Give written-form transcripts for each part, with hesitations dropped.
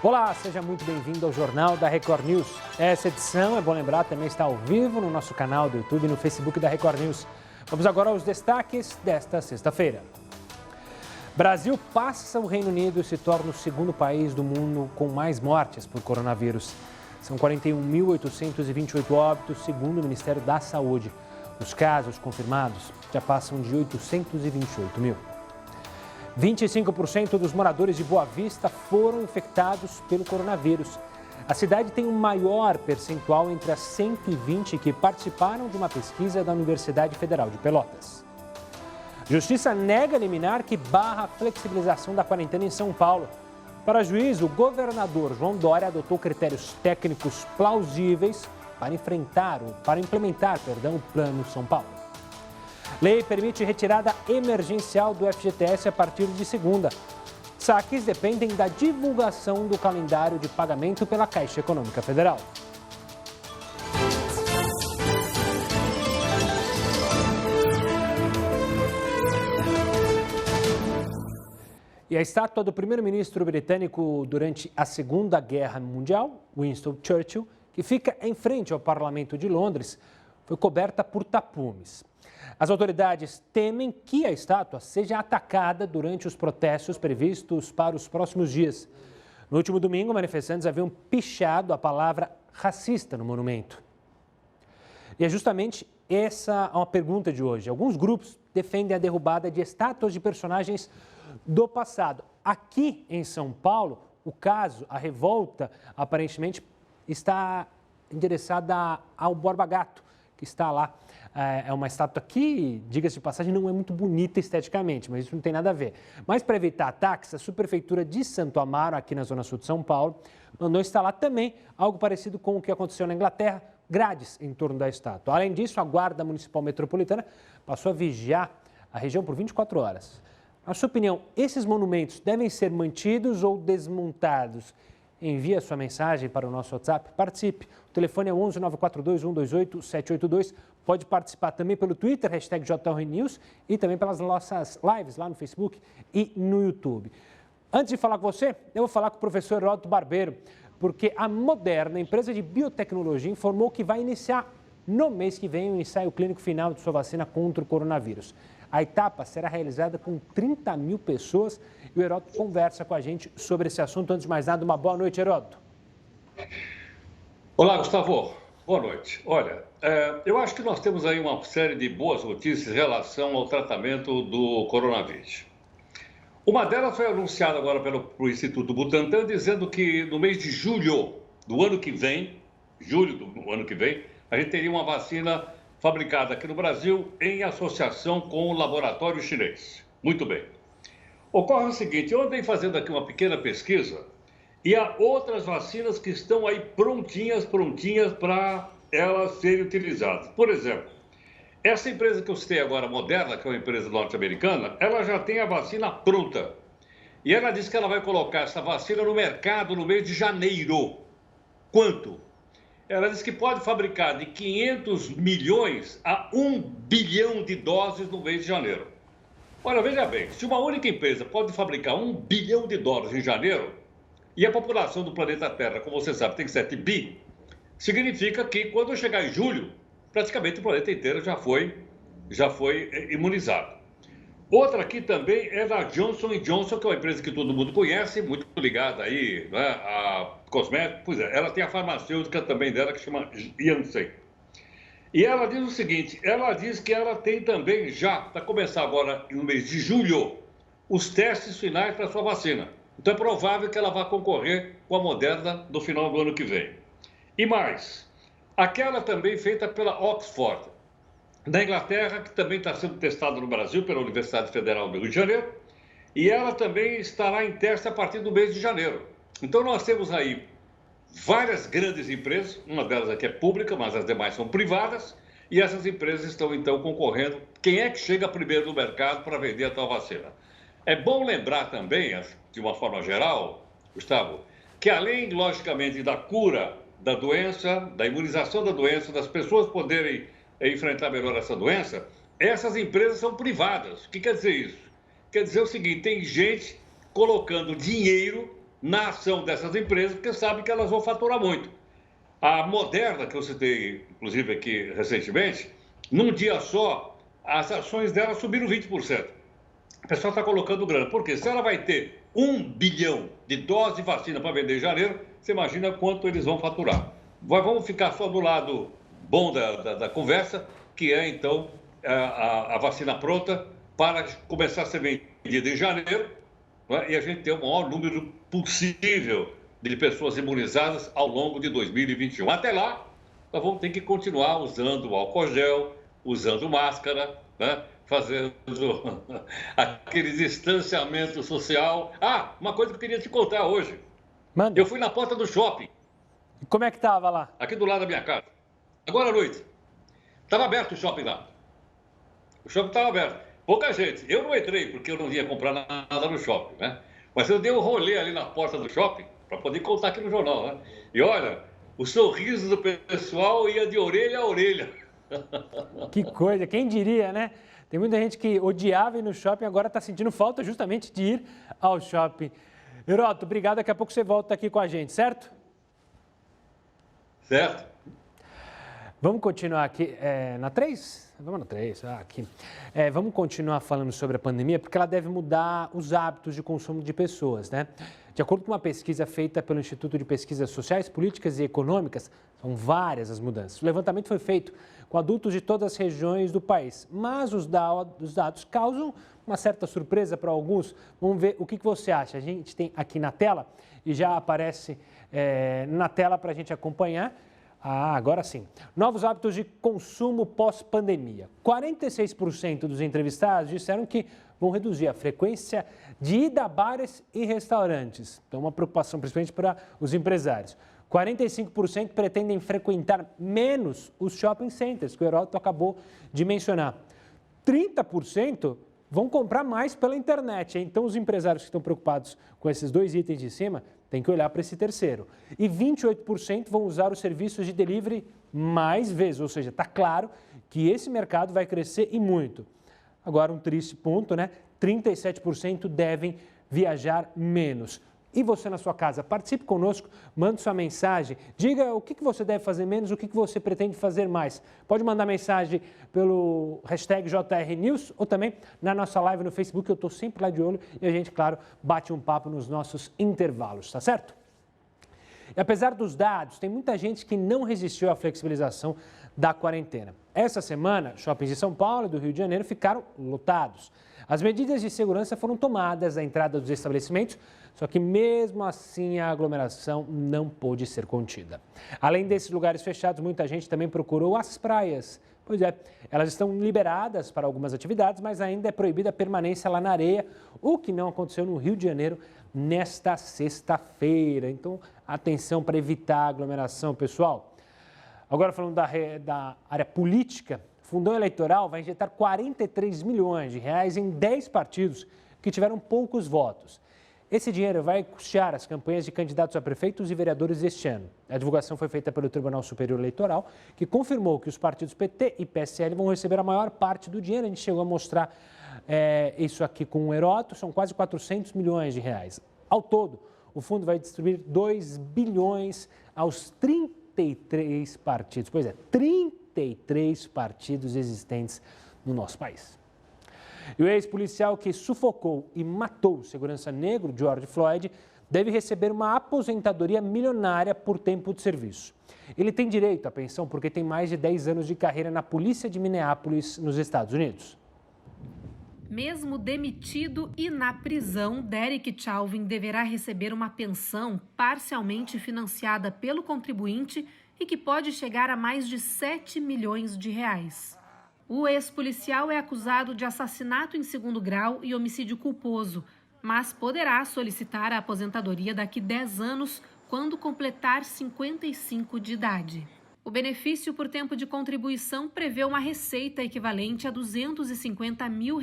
Olá, seja muito bem-vindo ao Jornal da Record News. Essa edição, é bom lembrar, também está ao vivo no nosso canal do YouTube e no Facebook da Record News. Vamos agora aos destaques desta sexta-feira. Brasil passa o Reino Unido e se torna o segundo país do mundo com mais mortes por coronavírus. São 41.828 óbitos, segundo o Ministério da Saúde. Os casos confirmados já passam de 828 mil. 25% dos moradores de Boa Vista foram infectados pelo coronavírus. A cidade tem o maior percentual entre as 120 que participaram de uma pesquisa da Universidade Federal de Pelotas. Justiça nega liminar que barra a flexibilização da quarentena em São Paulo. Para juiz, o governador João Dória adotou critérios técnicos plausíveis para implementar o Plano São Paulo. Lei permite retirada emergencial do FGTS a partir de segunda. Saques dependem da divulgação do calendário de pagamento pela Caixa Econômica Federal. E a estátua do primeiro-ministro britânico durante a Segunda Guerra Mundial, Winston Churchill, que fica em frente ao Parlamento de Londres, foi coberta por tapumes. As autoridades temem que a estátua seja atacada durante os protestos previstos para os próximos dias. No último domingo, manifestantes haviam pichado a palavra racista no monumento. E é justamente essa uma pergunta de hoje. Alguns grupos defendem a derrubada de estátuas de personagens do passado. Aqui em São Paulo, o caso, a revolta, aparentemente está endereçada ao Borba Gato, que está lá. É uma estátua que, diga-se de passagem, não é muito bonita esteticamente, mas isso não tem nada a ver. Mas para evitar ataques, a subprefeitura de Santo Amaro, aqui na zona sul de São Paulo, mandou instalar também algo parecido com o que aconteceu na Inglaterra, grades em torno da estátua. Além disso, a Guarda Municipal Metropolitana passou a vigiar a região por 24 horas. Na sua opinião, esses monumentos devem ser mantidos ou desmontados? Envie a sua mensagem para o nosso WhatsApp, participe. O telefone é 11 942 128 782. Pode participar também pelo Twitter, hashtag JRNews, e também pelas nossas lives lá no Facebook e no YouTube. Antes de falar com você, eu vou falar com o professor Heródoto Barbeiro, porque a Moderna, empresa de biotecnologia, informou que vai iniciar no mês que vem o ensaio clínico final de sua vacina contra o coronavírus. A etapa será realizada com 30 mil pessoas e o Heródoto conversa com a gente sobre esse assunto. Antes de mais nada, uma boa noite, Heródoto. Olá, Gustavo. Boa noite. Olha, eu acho que nós temos aí uma série de boas notícias em relação ao tratamento do coronavírus. Uma delas foi anunciada agora pelo Instituto Butantan, dizendo que no mês de julho do ano que vem, a gente teria uma vacina fabricada aqui no Brasil em associação com o laboratório chinês. Muito bem. Ocorre o seguinte, eu andei fazendo aqui uma pequena pesquisa e há outras vacinas que estão aí prontinhas para elas serem utilizadas. Por exemplo, essa empresa que eu citei agora, Moderna, que é uma empresa norte-americana, ela já tem a vacina pronta. E ela disse que ela vai colocar essa vacina no mercado no mês de janeiro. Quanto? Ela diz que pode fabricar de 500 milhões a 1 bilhão de doses no mês de janeiro. Olha, veja bem, se uma única empresa pode fabricar 1 bilhão de dólares em janeiro, e a população do planeta Terra, como você sabe, tem 7 bi, significa que quando chegar em julho, praticamente o planeta inteiro já foi imunizado. Outra aqui também é da Johnson & Johnson, que é uma empresa que todo mundo conhece, muito ligada aí, né, a cosméticos. Pois é, ela tem a farmacêutica também dela, que chama Janssen. E ela diz o seguinte, ela diz que ela tem também já, para começar agora no mês de julho, os testes finais para a sua vacina. Então é provável que ela vá concorrer com a Moderna no final do ano que vem. E mais, aquela também feita pela Oxford, da Inglaterra, que também está sendo testada no Brasil pela Universidade Federal do Rio de Janeiro, e ela também estará em teste a partir do mês de janeiro. Então nós temos aí várias grandes empresas, uma delas aqui é pública, mas as demais são privadas, e essas empresas estão então concorrendo. Quem é que chega primeiro no mercado para vender a tal vacina? É bom lembrar também, de uma forma geral, Gustavo, que além, logicamente, da cura da doença, da imunização da doença, das pessoas poderem enfrentar melhor essa doença, essas empresas são privadas. O que quer dizer isso? Quer dizer o seguinte, tem gente colocando dinheiro na ação dessas empresas, porque sabe que elas vão faturar muito. A Moderna, que eu citei, inclusive, aqui recentemente, num dia só, as ações dela subiram 20%. O pessoal está colocando grana. Por quê? Se ela vai ter 1 bilhão de doses de vacina para vender em janeiro, você imagina quanto eles vão faturar. Vamos ficar só do lado bom da conversa, que é, então, a vacina pronta para começar a ser vendida em janeiro, né? E a gente ter o maior número possível de pessoas imunizadas ao longo de 2021. Até lá, nós vamos ter que continuar usando álcool gel, usando máscara, né? Fazendo aquele distanciamento social. Ah, uma coisa que eu queria te contar hoje. Manda. Eu fui na porta do shopping. E como é que estava lá? Aqui do lado da minha casa. Agora à noite. Estava aberto o shopping lá. O shopping estava aberto. Pouca gente. Eu não entrei, porque eu não ia comprar nada no shopping, né? Mas eu dei um rolê ali na porta do shopping, para poder contar aqui no jornal, né? E olha, o sorriso do pessoal ia de orelha a orelha. Que coisa, quem diria, né? Tem muita gente que odiava ir no shopping, agora está sentindo falta justamente de ir ao shopping. Heroto, obrigado. Daqui a pouco você volta aqui com a gente, certo? Certo. Vamos continuar aqui na 3? Vamos na 3, aqui. Vamos continuar falando sobre a pandemia, porque ela deve mudar os hábitos de consumo de pessoas, né? De acordo com uma pesquisa feita pelo Instituto de Pesquisas Sociais, Políticas e Econômicas, são várias as mudanças. O levantamento foi feito com adultos de todas as regiões do país, mas os dados causam uma certa surpresa para alguns. Vamos ver o que você acha. A gente tem aqui na tela e já aparece na tela para a gente acompanhar. Agora sim. Novos hábitos de consumo pós-pandemia. 46% dos entrevistados disseram que vão reduzir a frequência de ida a bares e restaurantes. Então, uma preocupação principalmente para os empresários. 45% pretendem frequentar menos os shopping centers, que o Heroto acabou de mencionar. 30% vão comprar mais pela internet. Então, os empresários que estão preocupados com esses dois itens de cima têm que olhar para esse terceiro. E 28% vão usar os serviços de delivery mais vezes. Ou seja, está claro que esse mercado vai crescer e muito. Agora, um triste ponto, né? 37% devem viajar menos. E você na sua casa, participe conosco, mande sua mensagem, diga o que você deve fazer menos, o que você pretende fazer mais. Pode mandar mensagem pelo hashtag JRNews ou também na nossa live no Facebook, eu estou sempre lá de olho e a gente, claro, bate um papo nos nossos intervalos, tá certo? E apesar dos dados, tem muita gente que não resistiu à flexibilização da quarentena. Essa semana, shoppings de São Paulo e do Rio de Janeiro ficaram lotados. As medidas de segurança foram tomadas à entrada dos estabelecimentos, só que mesmo assim a aglomeração não pôde ser contida. Além desses lugares fechados, muita gente também procurou as praias. Pois é, elas estão liberadas para algumas atividades, mas ainda é proibida a permanência lá na areia, o que não aconteceu no Rio de Janeiro nesta sexta-feira. Então, atenção para evitar a aglomeração, pessoal. Agora falando da área política, o Fundão Eleitoral vai injetar 43 milhões de reais em 10 partidos que tiveram poucos votos. Esse dinheiro vai custear as campanhas de candidatos a prefeitos e vereadores este ano. A divulgação foi feita pelo Tribunal Superior Eleitoral, que confirmou que os partidos PT e PSL vão receber a maior parte do dinheiro. A gente chegou a mostrar isso aqui com o Heroto, são quase 400 milhões de reais. Ao todo, o fundo vai distribuir 2 bilhões aos 33 partidos. Pois é, 33 partidos existentes no nosso país. E o ex-policial que sufocou e matou o segurança negro, George Floyd, deve receber uma aposentadoria milionária por tempo de serviço. Ele tem direito à pensão porque tem mais de 10 anos de carreira na polícia de Minneapolis, nos Estados Unidos. Mesmo demitido e na prisão, Derek Chauvin deverá receber uma pensão parcialmente financiada pelo contribuinte e que pode chegar a mais de 7 milhões de reais. O ex-policial é acusado de assassinato em segundo grau e homicídio culposo, mas poderá solicitar a aposentadoria daqui 10 anos, quando completar 55 de idade. O benefício por tempo de contribuição prevê uma receita equivalente a R$ 250 mil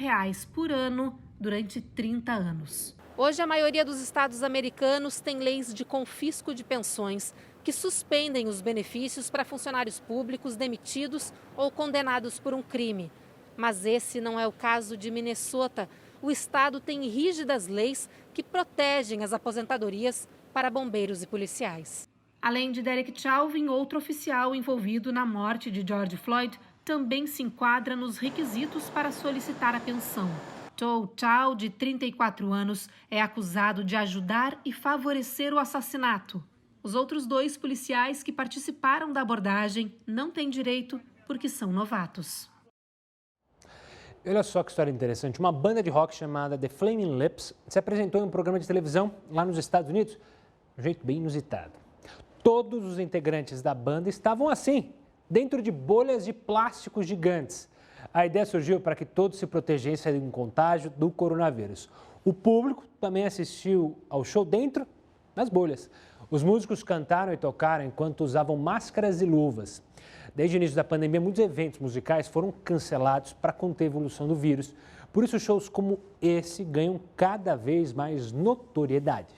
por ano durante 30 anos. Hoje, a maioria dos estados americanos tem leis de confisco de pensões que suspendem os benefícios para funcionários públicos demitidos ou condenados por um crime. Mas esse não é o caso de Minnesota, o estado tem rígidas leis que protegem as aposentadorias para bombeiros e policiais. Além de Derek Chauvin, outro oficial envolvido na morte de George Floyd também se enquadra nos requisitos para solicitar a pensão. Tou Thao, de 34 anos, é acusado de ajudar e favorecer o assassinato. Os outros 2 policiais que participaram da abordagem não têm direito porque são novatos. Olha só que história interessante. Uma banda de rock chamada The Flaming Lips se apresentou em um programa de televisão lá nos Estados Unidos, de um jeito bem inusitado. Todos os integrantes da banda estavam assim, dentro de bolhas de plástico gigantes. A ideia surgiu para que todos se protegessem do contágio do coronavírus. O público também assistiu ao show dentro das bolhas. Os músicos cantaram e tocaram enquanto usavam máscaras e luvas. Desde o início da pandemia, muitos eventos musicais foram cancelados para conter a evolução do vírus. Por isso, shows como esse ganham cada vez mais notoriedade.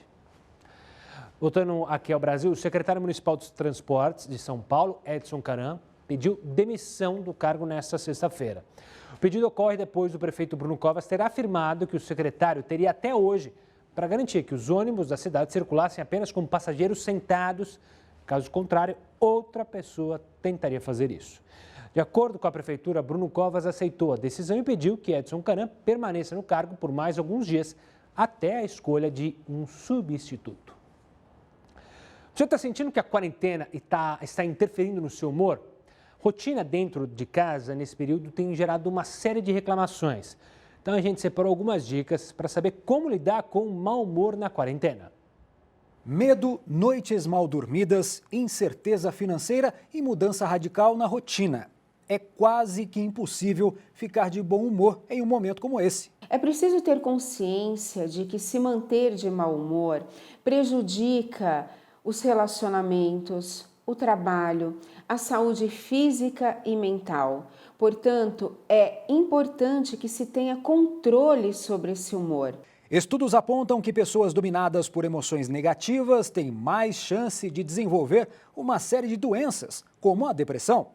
Voltando aqui ao Brasil, o secretário municipal dos Transportes de São Paulo, Edson Caram, pediu demissão do cargo nesta sexta-feira. O pedido ocorre depois do prefeito Bruno Covas ter afirmado que o secretário teria até hoje para garantir que os ônibus da cidade circulassem apenas com passageiros sentados. Caso contrário, outra pessoa tentaria fazer isso. De acordo com a prefeitura, Bruno Covas aceitou a decisão e pediu que Edson Caram permaneça no cargo por mais alguns dias, até a escolha de um substituto. Você está sentindo que a quarentena está interferindo no seu humor? Rotina dentro de casa nesse período tem gerado uma série de reclamações. Então a gente separou algumas dicas para saber como lidar com o mau humor na quarentena. Medo, noites mal dormidas, incerteza financeira e mudança radical na rotina. É quase que impossível ficar de bom humor em um momento como esse. É preciso ter consciência de que se manter de mau humor prejudica os relacionamentos, o trabalho, a saúde física e mental. Portanto, é importante que se tenha controle sobre esse humor. Estudos apontam que pessoas dominadas por emoções negativas têm mais chance de desenvolver uma série de doenças, como a depressão.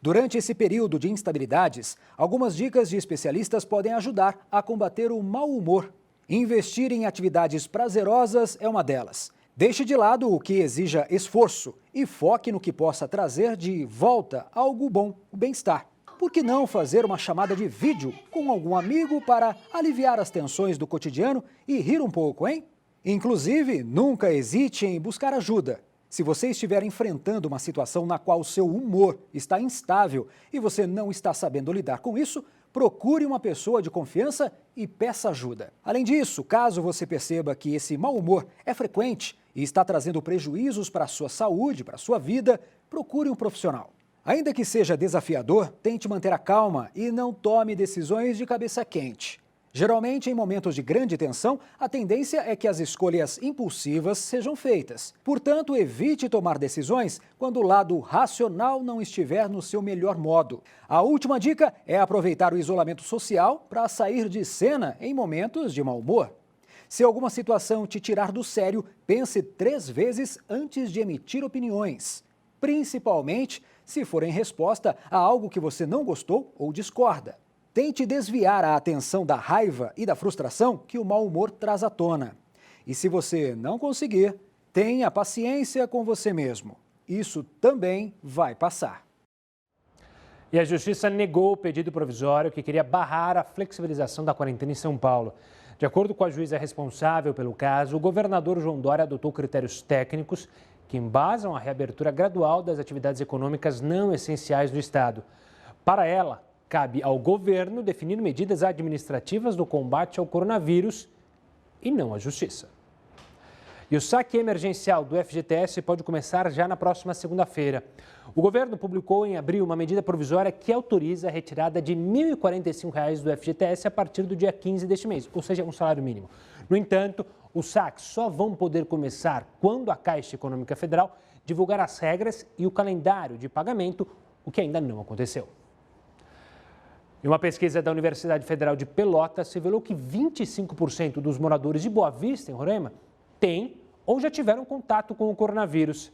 Durante esse período de instabilidades, algumas dicas de especialistas podem ajudar a combater o mau humor. Investir em atividades prazerosas é uma delas. Deixe de lado o que exija esforço e foque no que possa trazer de volta algo bom, o bem-estar. Por que não fazer uma chamada de vídeo com algum amigo para aliviar as tensões do cotidiano e rir um pouco, hein? Inclusive, nunca hesite em buscar ajuda. Se você estiver enfrentando uma situação na qual o seu humor está instável e você não está sabendo lidar com isso, procure uma pessoa de confiança e peça ajuda. Além disso, caso você perceba que esse mau humor é frequente e está trazendo prejuízos para a sua saúde, para a sua vida, procure um profissional. Ainda que seja desafiador, tente manter a calma e não tome decisões de cabeça quente. Geralmente, em momentos de grande tensão, a tendência é que as escolhas impulsivas sejam feitas. Portanto, evite tomar decisões quando o lado racional não estiver no seu melhor modo. A última dica é aproveitar o isolamento social para sair de cena em momentos de mau humor. Se alguma situação te tirar do sério, pense 3 vezes antes de emitir opiniões, principalmente se for em resposta a algo que você não gostou ou discorda. Tente desviar a atenção da raiva e da frustração que o mau humor traz à tona. E se você não conseguir, tenha paciência com você mesmo. Isso também vai passar. E a Justiça negou o pedido provisório que queria barrar a flexibilização da quarentena em São Paulo. De acordo com a juíza responsável pelo caso, o governador João Dória adotou critérios técnicos que embasam a reabertura gradual das atividades econômicas não essenciais do Estado. Para ela, cabe ao governo definir medidas administrativas no combate ao coronavírus e não à Justiça. E o saque emergencial do FGTS pode começar já na próxima segunda-feira. O governo publicou em abril uma medida provisória que autoriza a retirada de R$ 1.045 do FGTS a partir do dia 15 deste mês, ou seja, um salário mínimo. No entanto, os saques só vão poder começar quando a Caixa Econômica Federal divulgar as regras e o calendário de pagamento, o que ainda não aconteceu. E uma pesquisa da Universidade Federal de Pelotas revelou que 25% dos moradores de Boa Vista, em Roraima, têm ou já tiveram contato com o coronavírus.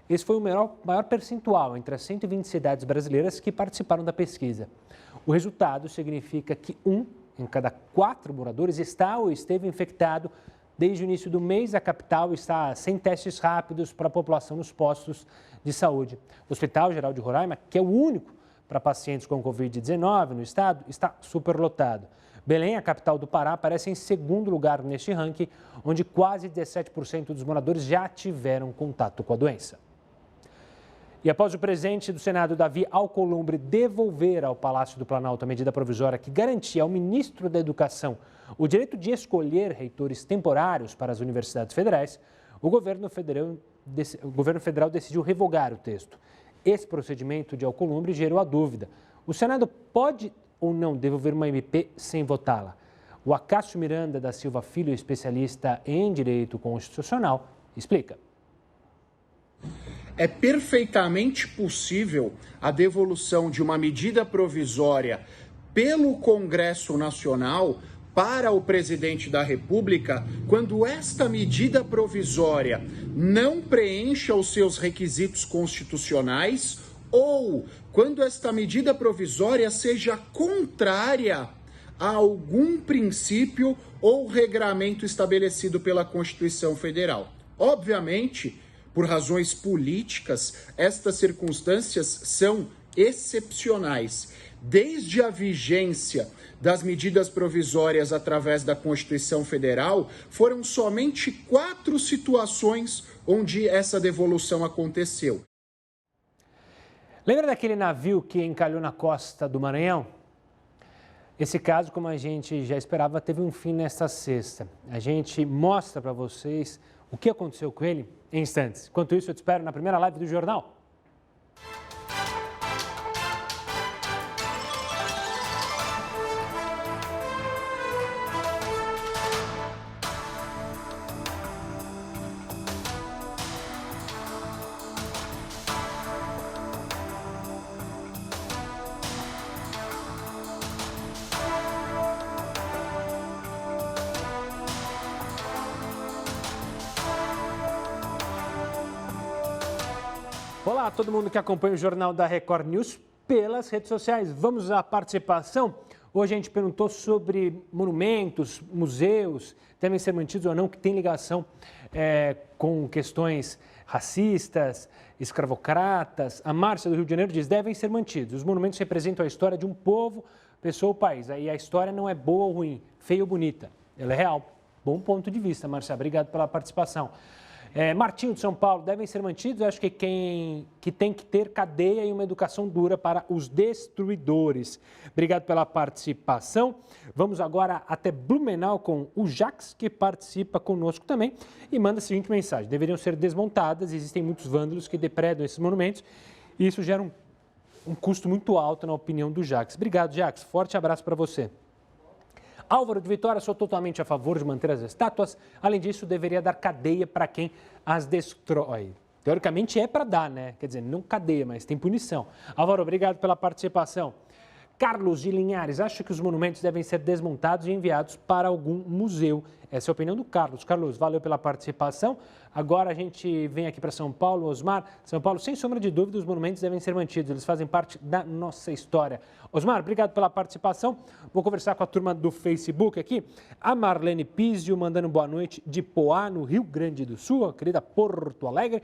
Esse foi o maior percentual entre as 120 cidades brasileiras que participaram da pesquisa. O resultado significa que 1 em cada 4 moradores está ou esteve infectado. Desde o início do mês, a capital está sem testes rápidos para a população nos postos de saúde. O Hospital Geral de Roraima, que é o único para pacientes com Covid-19 no estado, está superlotado. Belém, a capital do Pará, aparece em segundo lugar neste ranking, onde quase 17% dos moradores já tiveram contato com a doença. E após o presidente do Senado, Davi Alcolumbre, devolver ao Palácio do Planalto a medida provisória que garantia ao ministro da Educação o direito de escolher reitores temporários para as universidades federais, o governo federal decidiu revogar o texto. Esse procedimento de Alcolumbre gerou a dúvida: o Senado pode ou não devolver uma MP sem votá-la? O Acácio Miranda da Silva Filho, especialista em direito constitucional, explica. É perfeitamente possível a devolução de uma medida provisória pelo Congresso Nacional para o presidente da República quando esta medida provisória não preencha os seus requisitos constitucionais ou quando esta medida provisória seja contrária a algum princípio ou regramento estabelecido pela Constituição Federal. Obviamente, por razões políticas, estas circunstâncias são excepcionais. Desde a vigência das medidas provisórias através da Constituição Federal, foram somente 4 situações onde essa devolução aconteceu. Lembra daquele navio que encalhou na costa do Maranhão? Esse caso, como a gente já esperava, teve um fim nesta sexta. A gente mostra para vocês o que aconteceu com ele em instantes. Enquanto isso, eu te espero na primeira live do Jornal. Olá a todo mundo que acompanha o Jornal da Record News pelas redes sociais. Vamos à participação. Hoje a gente perguntou sobre monumentos, museus, devem ser mantidos ou não, que tem ligação com questões racistas, escravocratas. A Márcia do Rio de Janeiro diz, devem ser mantidos. Os monumentos representam a história de um povo, pessoa ou país. Aí a história não é boa ou ruim, feia ou bonita. Ela é real. Bom ponto de vista, Márcia. Obrigado pela participação. Martinho de São Paulo, devem ser mantidos. Eu acho que tem que ter cadeia e uma educação dura para os destruidores. Obrigado pela participação. Vamos agora até Blumenau com o Jax, que participa conosco também e manda a seguinte mensagem: deveriam ser desmontadas, existem muitos vândalos que depredam esses monumentos e isso gera um custo muito alto, na opinião do Jax. Obrigado, Jax. Forte abraço para você. Álvaro de Vitória, sou totalmente a favor de manter as estátuas. Além disso, deveria dar cadeia para quem as destrói. Teoricamente é para dar, né? Quer dizer, não cadeia, mas tem punição. Álvaro, obrigado pela participação. Carlos de Linhares, acha que os monumentos devem ser desmontados e enviados para algum museu. Essa é a opinião do Carlos. Carlos, valeu pela participação. Agora a gente vem aqui para São Paulo, Osmar. São Paulo, sem sombra de dúvida, os monumentos devem ser mantidos. Eles fazem parte da nossa história. Osmar, obrigado pela participação. Vou conversar com a turma do Facebook aqui. A Marlene Pizio, mandando boa noite de Poá, no Rio Grande do Sul, a querida Porto Alegre.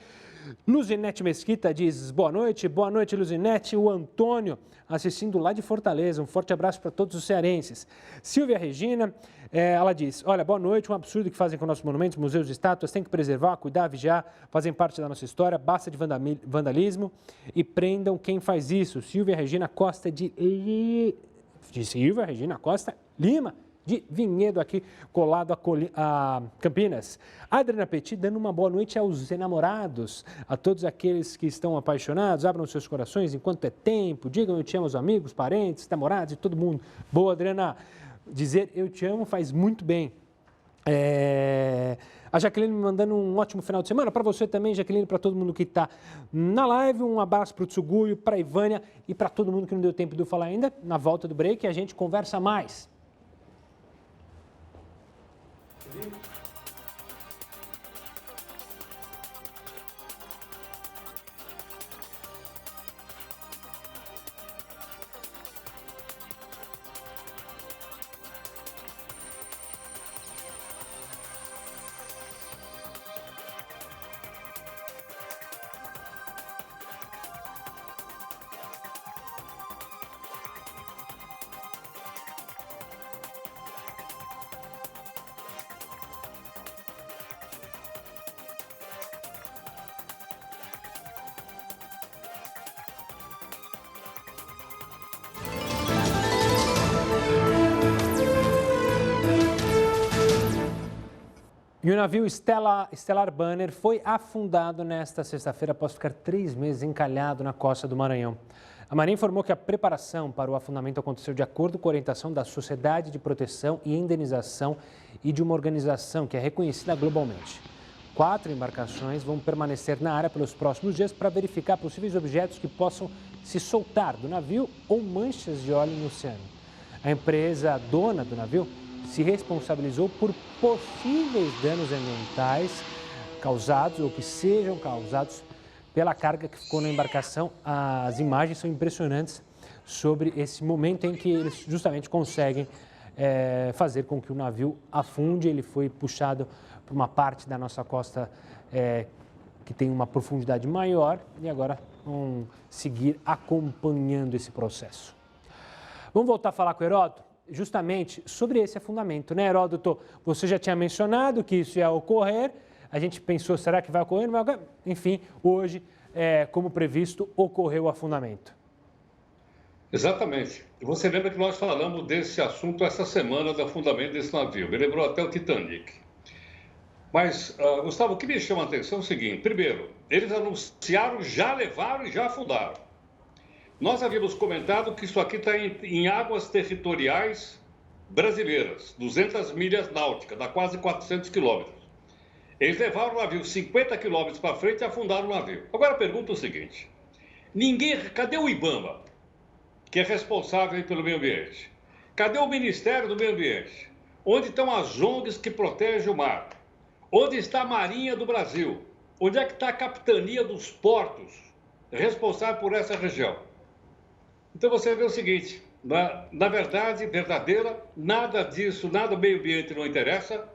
Luzinete Mesquita diz boa noite, Luzinete. O Antônio assistindo lá de Fortaleza, um forte abraço para todos os cearenses. Silvia Regina, ela diz, olha, boa noite, um absurdo que fazem com nossos monumentos, museus e estátuas, tem que preservar, cuidar, vigiar, fazem parte da nossa história, basta de vandalismo e prendam quem faz isso. Silvia Regina Costa Lima, de Vinhedo, aqui colado a Campinas. Adriana Petit dando uma boa noite aos enamorados, a todos aqueles que estão apaixonados, abram seus corações enquanto é tempo, digam eu te amo aos amigos, parentes, namorados e todo mundo. Boa, Adriana, dizer eu te amo faz muito bem. A Jaqueline me mandando um ótimo final de semana, para você também, Jaqueline, para todo mundo que está na live, um abraço para o Tsuguyo, para a Ivânia e para todo mundo que não deu tempo de eu falar ainda. Na volta do break a gente conversa mais. E o navio Stellar Banner foi afundado nesta sexta-feira após ficar 3 meses encalhado na costa do Maranhão. A Marinha informou que a preparação para o afundamento aconteceu de acordo com a orientação da Sociedade de Proteção e Indenização e de uma organização que é reconhecida globalmente. 4 embarcações vão permanecer na área pelos próximos dias para verificar possíveis objetos que possam se soltar do navio ou manchas de óleo no oceano. A empresa dona do navio se responsabilizou por possíveis danos ambientais causados ou que sejam causados pela carga que ficou na embarcação. As imagens são impressionantes sobre esse momento em que eles justamente conseguem fazer com que o navio afunde. Ele foi puxado por uma parte da nossa costa que tem uma profundidade maior e agora vão seguir acompanhando esse processo. Vamos voltar a falar com o Heródoto justamente sobre esse afundamento, né, Heródoto? Você já tinha mencionado que isso ia ocorrer, a gente pensou, será que vai ocorrer? Mas, enfim, hoje, como previsto, ocorreu o afundamento. Exatamente. Você lembra que nós falamos desse assunto essa semana do afundamento desse navio, me lembrou até o Titanic. Mas, Gustavo, o que me chama a atenção é o seguinte: primeiro, eles anunciaram, já levaram e já afundaram. Nós havíamos comentado que isso aqui está em águas territoriais brasileiras, 200 milhas náuticas, dá quase 400 quilômetros. Eles levaram o navio 50 quilômetros para frente e afundaram o navio. Agora, a pergunta é o seguinte: cadê o IBAMA, que é responsável pelo meio ambiente? Cadê o Ministério do Meio Ambiente? Onde estão as ONGs que protegem o mar? Onde está a Marinha do Brasil? Onde é que está a Capitania dos Portos, responsável por essa região? Então você vê o seguinte, na verdade, verdadeira, nada disso, nada do meio ambiente não interessa.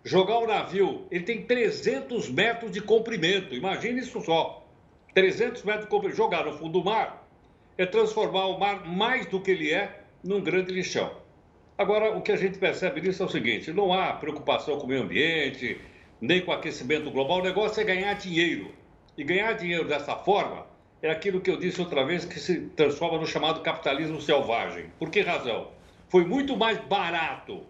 Jogar o navio, ele tem 300 metros de comprimento, imagine isso só. 300 metros de comprimento, jogar no fundo do mar, é transformar o mar mais do que ele é num grande lixão. Agora, o que a gente percebe nisso é o seguinte: não há preocupação com o meio ambiente, nem com o aquecimento global, o negócio é ganhar dinheiro. E ganhar dinheiro dessa forma é aquilo que eu disse outra vez, que se transforma no chamado capitalismo selvagem. Por que razão? Foi muito mais barato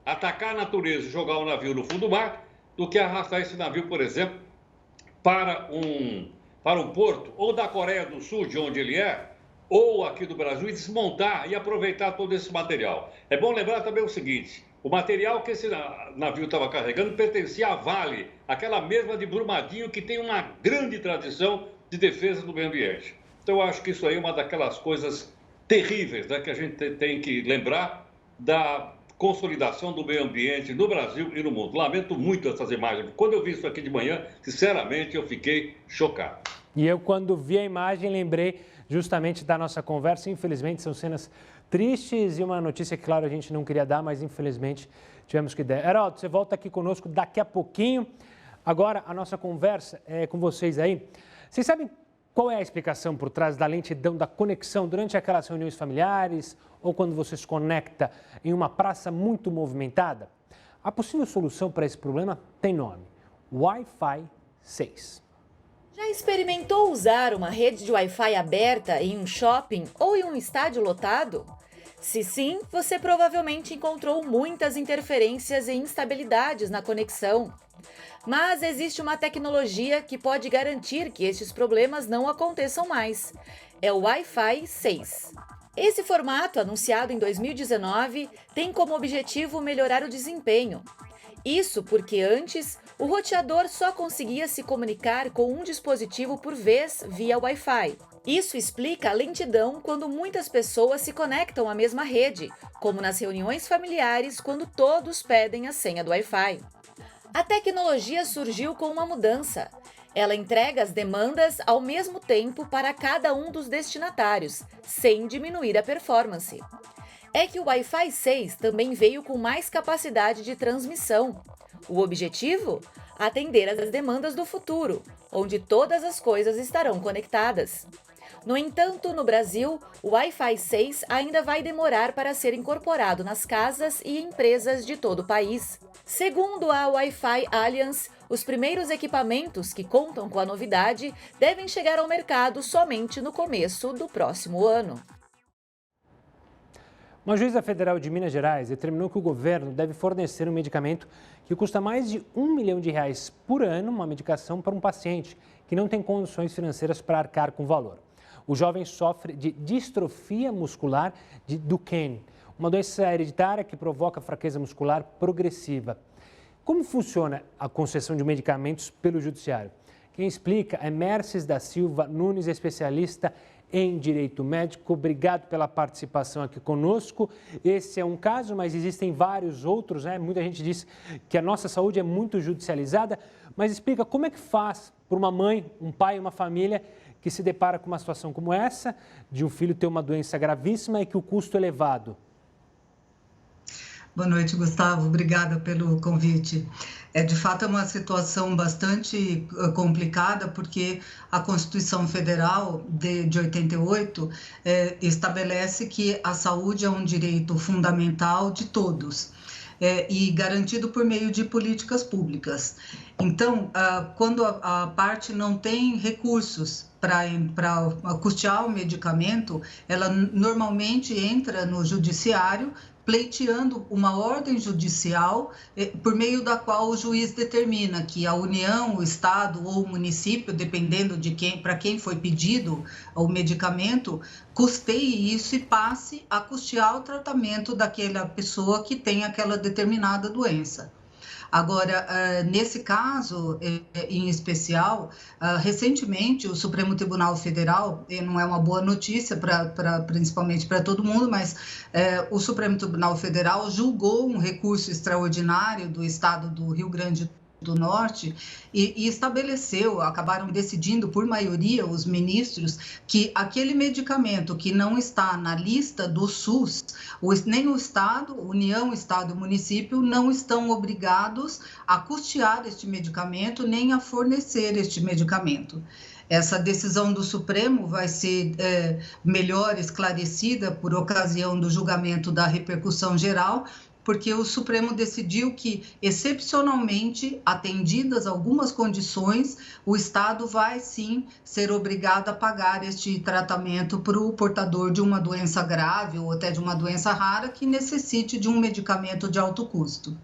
atacar a natureza e jogar um navio no fundo do mar do que arrastar esse navio, por exemplo, para um porto, ou da Coreia do Sul, de onde ele é, ou aqui do Brasil, e desmontar e aproveitar todo esse material. É bom lembrar também o seguinte: o material que esse navio estava carregando pertencia à Vale, aquela mesma de Brumadinho, que tem uma grande tradição de defesa do meio ambiente. Então, eu acho que isso aí é uma daquelas coisas terríveis, né, que a gente tem que lembrar da consolidação do meio ambiente no Brasil e no mundo. Lamento muito essas imagens. Quando eu vi isso aqui de manhã, sinceramente, eu fiquei chocado. E eu, quando vi a imagem, lembrei justamente da nossa conversa. Infelizmente, são cenas tristes e uma notícia que, claro, a gente não queria dar, mas infelizmente tivemos que dar. Heródoto, você volta aqui conosco daqui a pouquinho. Agora, a nossa conversa é com vocês aí. Vocês sabem qual é a explicação por trás da lentidão da conexão durante aquelas reuniões familiares ou quando você se conecta em uma praça muito movimentada? A possível solução para esse problema tem nome: Wi-Fi 6. Já experimentou usar uma rede de Wi-Fi aberta em um shopping ou em um estádio lotado? Se sim, você provavelmente encontrou muitas interferências e instabilidades na conexão. Mas existe uma tecnologia que pode garantir que estes problemas não aconteçam mais. É o Wi-Fi 6. Esse formato, anunciado em 2019, tem como objetivo melhorar o desempenho. Isso porque antes, o roteador só conseguia se comunicar com um dispositivo por vez via Wi-Fi. Isso explica a lentidão quando muitas pessoas se conectam à mesma rede, como nas reuniões familiares quando todos pedem a senha do Wi-Fi. A tecnologia surgiu com uma mudança. Ela entrega as demandas ao mesmo tempo para cada um dos destinatários, sem diminuir a performance. É que o Wi-Fi 6 também veio com mais capacidade de transmissão. O objetivo? Atender às demandas do futuro, onde todas as coisas estarão conectadas. No entanto, no Brasil, o Wi-Fi 6 ainda vai demorar para ser incorporado nas casas e empresas de todo o país. Segundo a Wi-Fi Alliance, os primeiros equipamentos que contam com a novidade devem chegar ao mercado somente no começo do próximo ano. Uma juíza federal de Minas Gerais determinou que o governo deve fornecer um medicamento que custa mais de R$1 milhão por ano, uma medicação para um paciente que não tem condições financeiras para arcar com o valor. O jovem sofre de distrofia muscular de Duchenne, uma doença hereditária que provoca fraqueza muscular progressiva. Como funciona a concessão de medicamentos pelo judiciário? Quem explica é Mercedes da Silva Nunes, especialista em direito médico. Obrigado pela participação aqui conosco. Esse é um caso, mas existem vários outros, né? Muita gente diz que a nossa saúde é muito judicializada, mas explica como é que faz para uma mãe, um pai, uma família que se depara com uma situação como essa, de um filho ter uma doença gravíssima e que o custo é elevado. Boa noite, Gustavo. Obrigada pelo convite. De fato, é uma situação bastante complicada, porque a Constituição Federal de 88 estabelece que a saúde é um direito fundamental de todos. E garantido por meio de políticas públicas. Então, quando a parte não tem recursos para custear o medicamento, ela normalmente entra no judiciário pleiteando uma ordem judicial por meio da qual o juiz determina que a União, o Estado ou o município, dependendo de para quem foi pedido o medicamento, custeie isso e passe a custear o tratamento daquela pessoa que tem aquela determinada doença. Agora, nesse caso em especial, recentemente o Supremo Tribunal Federal, não é uma boa notícia principalmente para todo mundo, mas o Supremo Tribunal Federal julgou um recurso extraordinário do estado do Rio Grande do Norte e estabeleceu, acabaram decidindo por maioria os ministros que aquele medicamento que não está na lista do SUS, nem o Estado, União, Estado e município não estão obrigados a custear este medicamento nem a fornecer este medicamento. Essa decisão do Supremo vai ser melhor esclarecida por ocasião do julgamento da repercussão geral, porque o Supremo decidiu que, excepcionalmente, atendidas algumas condições, o Estado vai, sim, ser obrigado a pagar este tratamento para o portador de uma doença grave ou até de uma doença rara que necessite de um medicamento de alto custo.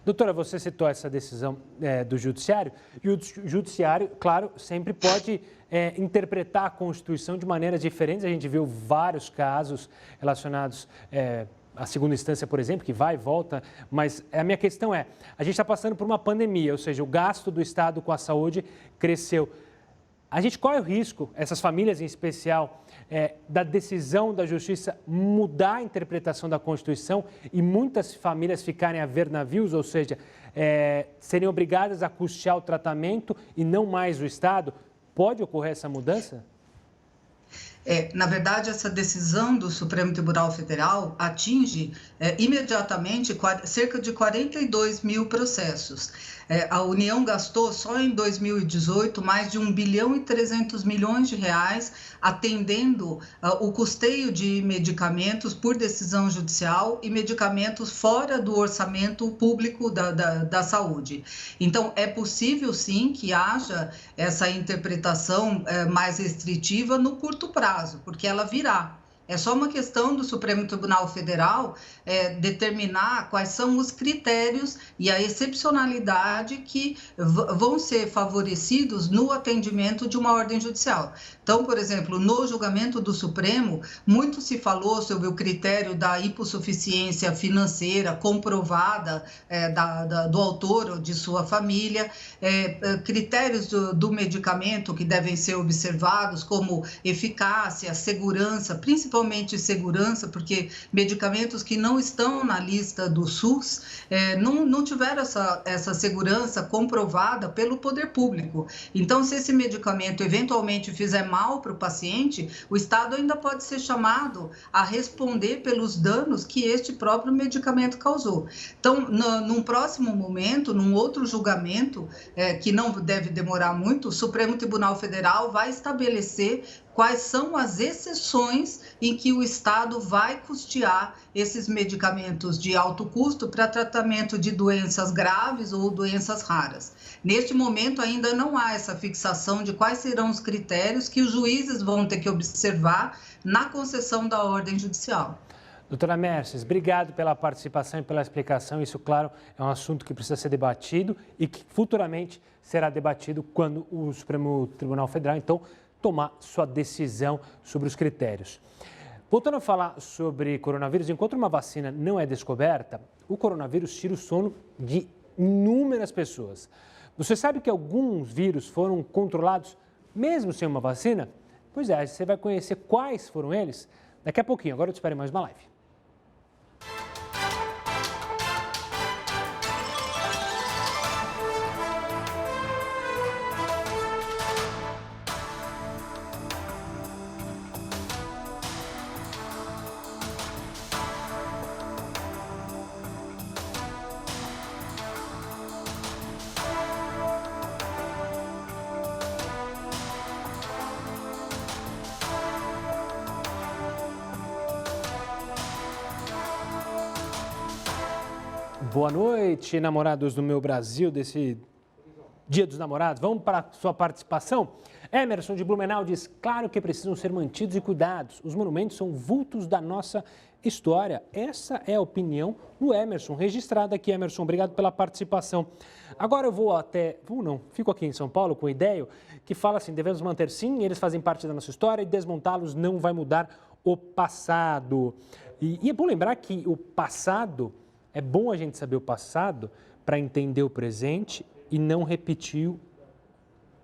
Doutora, você citou essa decisão do Judiciário, e o Judiciário, claro, sempre pode interpretar a Constituição de maneiras diferentes. A gente viu vários casos relacionados a segunda instância, por exemplo, que vai e volta, mas a minha questão é, a gente está passando por uma pandemia, ou seja, o gasto do Estado com a saúde cresceu. A gente corre o risco, essas famílias em especial, da decisão da Justiça mudar a interpretação da Constituição e muitas famílias ficarem a ver navios, ou seja, serem obrigadas a custear o tratamento e não mais o Estado. Pode ocorrer essa mudança? Na verdade, essa decisão do Supremo Tribunal Federal atinge imediatamente cerca de 42 mil processos. A União gastou só em 2018 mais de 1 bilhão e 300 milhões de reais atendendo o custeio de medicamentos por decisão judicial e medicamentos fora do orçamento público da saúde. Então, é possível sim que haja essa interpretação mais restritiva no curto prazo, porque ela virá. É só uma questão do Supremo Tribunal Federal determinar quais são os critérios e a excepcionalidade que vão ser favorecidos no atendimento de uma ordem judicial. Então, por exemplo, no julgamento do Supremo, muito se falou sobre o critério da hipossuficiência financeira comprovada do autor ou de sua família, critérios do medicamento que devem ser observados, como eficácia, segurança, principalmente segurança, porque medicamentos que não estão na lista do SUS não tiveram essa segurança comprovada pelo poder público. Então, se esse medicamento eventualmente fizer mal para o paciente, o Estado ainda pode ser chamado a responder pelos danos que este próprio medicamento causou. Então, num próximo momento, num outro julgamento, que não deve demorar muito, o Supremo Tribunal Federal vai estabelecer quais são as exceções em que o Estado vai custear esses medicamentos de alto custo para tratamento de doenças graves ou doenças raras. Neste momento, ainda não há essa fixação de quais serão os critérios que os juízes vão ter que observar na concessão da ordem judicial. Doutora Merces, obrigado pela participação e pela explicação. Isso, claro, é um assunto que precisa ser debatido e que futuramente será debatido quando o Supremo Tribunal Federal, então, tomar sua decisão sobre os critérios. Voltando a falar sobre coronavírus, enquanto uma vacina não é descoberta, o coronavírus tira o sono de inúmeras pessoas. Você sabe que alguns vírus foram controlados mesmo sem uma vacina? Pois é, você vai conhecer quais foram eles daqui a pouquinho. Agora eu te espero em mais uma live. Boa noite, namorados do meu Brasil, desse Dia dos Namorados. Vamos para a sua participação? Emerson de Blumenau diz, claro que precisam ser mantidos e cuidados. Os monumentos são vultos da nossa história. Essa é a opinião do Emerson, registrada aqui, Emerson. Obrigado pela participação. Agora eu fico aqui em São Paulo com o Idéio, que fala assim, devemos manter sim, eles fazem parte da nossa história e desmontá-los não vai mudar o passado. E é bom lembrar que o passado... É bom a gente saber o passado para entender o presente e não repetir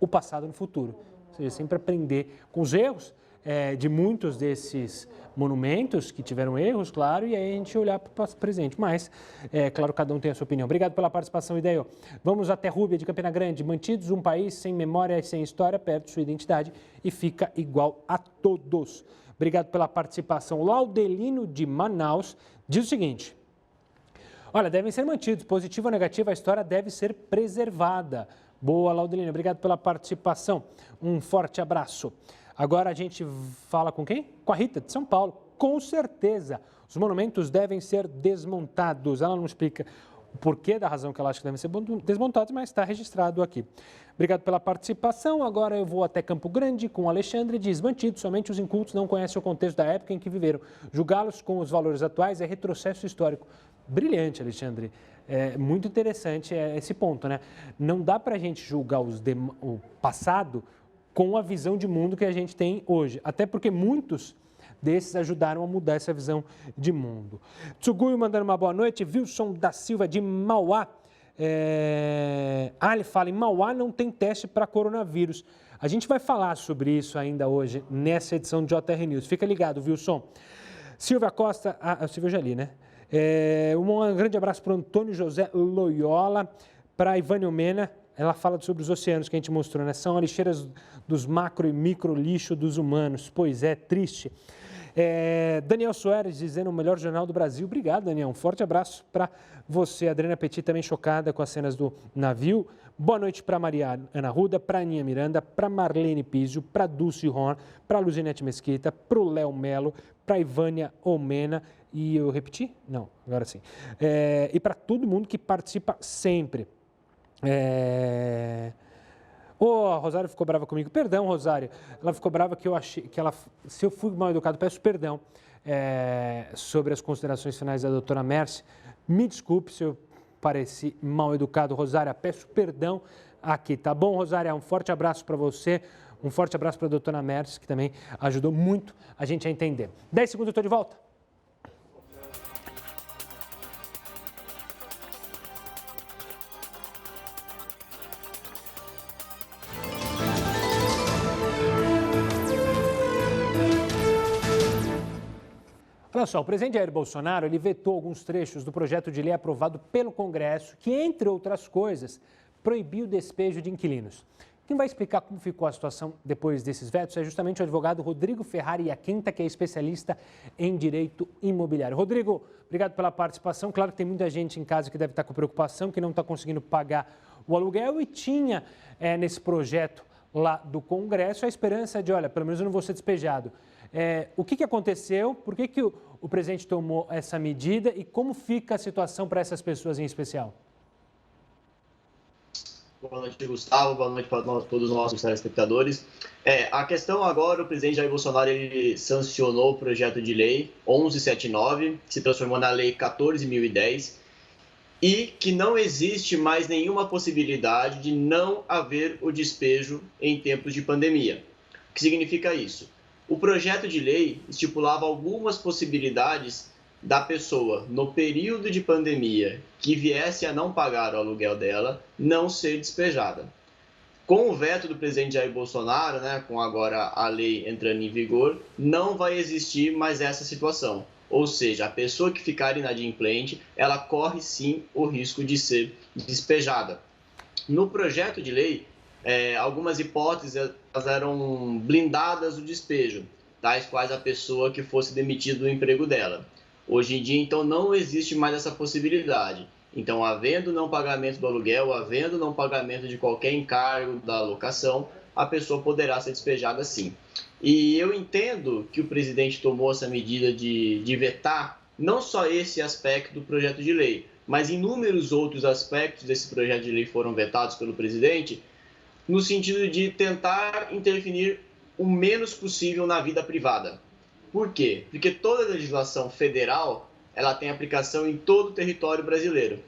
o passado no futuro. Ou seja, sempre aprender com os erros de muitos desses monumentos que tiveram erros, claro, e aí a gente olhar para o presente. Mas, claro, cada um tem a sua opinião. Obrigado pela participação, Ideio. Vamos até Rúbia, de Campina Grande. Mantidos, um país sem memória e sem história perde sua identidade e fica igual a todos. Obrigado pela participação. Laudelino, de Manaus, diz o seguinte... Olha, devem ser mantidos, positivo ou negativo, a história deve ser preservada. Boa, Laudelino, obrigado pela participação. Um forte abraço. Agora a gente fala com quem? Com a Rita, de São Paulo. Com certeza, os monumentos devem ser desmontados. Ela não explica o porquê da razão que ela acha que devem ser desmontados, mas está registrado aqui. Obrigado pela participação. Agora eu vou até Campo Grande com o Alexandre. Diz, mantidos, somente os incultos não conhecem o contexto da época em que viveram. Julgá-los com os valores atuais é retrocesso histórico. Brilhante, Alexandre. É muito interessante esse ponto, né? Não dá para a gente julgar o passado com a visão de mundo que a gente tem hoje. Até porque muitos desses ajudaram a mudar essa visão de mundo. Tsuguyo mandando uma boa noite. Wilson da Silva, de Mauá. Ele fala, em Mauá não tem teste para coronavírus. A gente vai falar sobre isso ainda hoje, nessa edição de JR News. Fica ligado, Wilson. Silvia Costa, Silvia já li, né? Um grande abraço para o Antônio José Loyola, para a Ivane Omena. Ela fala sobre os oceanos que a gente mostrou, né? São as lixeiras dos macro e micro lixo dos humanos. Pois é, triste. Daniel Soares dizendo o melhor jornal do Brasil. Obrigado, Daniel. Um forte abraço para você. Adriana Petit também chocada com as cenas do navio. Boa noite para Maria Ana Ruda, para Aninha Miranda, para Marlene Pizio, para Dulce Horn, para Luzinete Mesquita, para o Léo Melo, para Ivânia Omena. E eu repeti? Não, agora sim. E para todo mundo que participa sempre. A Rosário ficou brava comigo. Perdão, Rosário. Ela ficou brava que eu achei que ela, se eu fui mal educado, peço perdão sobre as considerações finais da doutora Mercy. Me desculpe se eu pareci mal educado, Rosária. Peço perdão aqui, tá bom, Rosária? Um forte abraço para você. Um forte abraço para a doutora Mercy, que também ajudou muito a gente a entender. 10 segundos, eu estou de volta. Olha só, o presidente Jair Bolsonaro ele vetou alguns trechos do projeto de lei aprovado pelo Congresso, que, entre outras coisas, proibiu o despejo de inquilinos. Quem vai explicar como ficou a situação depois desses vetos é justamente o advogado Rodrigo Ferrari Iaquinta, que é especialista em direito imobiliário. Rodrigo, obrigado pela participação. Claro que tem muita gente em casa que deve estar com preocupação, que não está conseguindo pagar o aluguel e tinha nesse projeto lá do Congresso a esperança de, olha, pelo menos eu não vou ser despejado. O que aconteceu? Por que o presidente tomou essa medida e como fica a situação para essas pessoas em especial? Boa noite, Gustavo. Boa noite para todos os nossos telespectadores. A questão agora, o presidente Jair Bolsonaro ele sancionou o projeto de lei 1179, que se transformou na lei 14.010, e que não existe mais nenhuma possibilidade de não haver o despejo em tempos de pandemia. O que significa isso? O projeto de lei estipulava algumas possibilidades da pessoa, no período de pandemia, que viesse a não pagar o aluguel dela, não ser despejada. Com o veto do presidente Jair Bolsonaro, com agora a lei entrando em vigor, não vai existir mais essa situação. Ou seja, a pessoa que ficar inadimplente, ela corre sim o risco de ser despejada. No projeto de lei, algumas hipóteses eram blindadas do despejo, tais quais a pessoa que fosse demitida do emprego dela. Hoje em dia, então, não existe mais essa possibilidade. Então, havendo não pagamento do aluguel, havendo não pagamento de qualquer encargo da locação, a pessoa poderá ser despejada sim. E eu entendo que o presidente tomou essa medida de vetar não só esse aspecto do projeto de lei, mas inúmeros outros aspectos desse projeto de lei foram vetados pelo presidente, no sentido de tentar interferir o menos possível na vida privada. Por quê? Porque toda a legislação federal ela tem aplicação em todo o território brasileiro.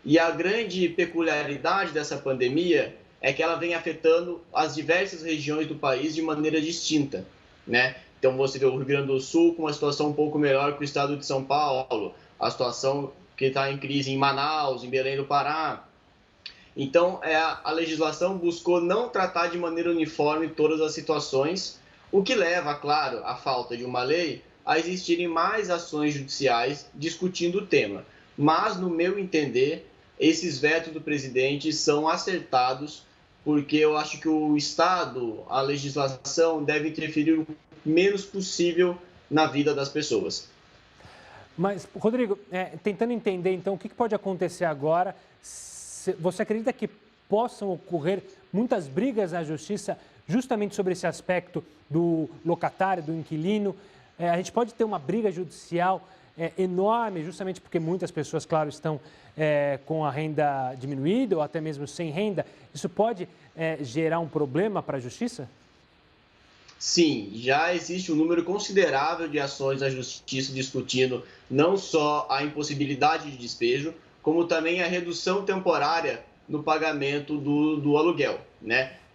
E a grande peculiaridade dessa pandemia é que ela vem afetando as diversas regiões do país de maneira distinta, Então você vê o Rio Grande do Sul com uma situação um pouco melhor que o estado de São Paulo, a situação que está em crise em Manaus, em Belém do Pará. Então a legislação buscou não tratar de maneira uniforme todas as situações, o que leva, claro, à falta de uma lei a existirem mais ações judiciais discutindo o tema. Mas, no meu entender, esses vetos do presidente são acertados, porque eu acho que o Estado, a legislação, deve interferir o menos possível na vida das pessoas. Mas, Rodrigo, tentando entender, então, o que pode acontecer agora, você acredita que possam ocorrer muitas brigas na justiça justamente sobre esse aspecto do locatário, do inquilino? A gente pode ter uma briga judicial enorme, justamente porque muitas pessoas, claro, estão com a renda diminuída ou até mesmo sem renda. Isso pode gerar um problema para a justiça? Sim, já existe um número considerável de ações na justiça discutindo não só a impossibilidade de despejo, como também a redução temporária no pagamento do aluguel,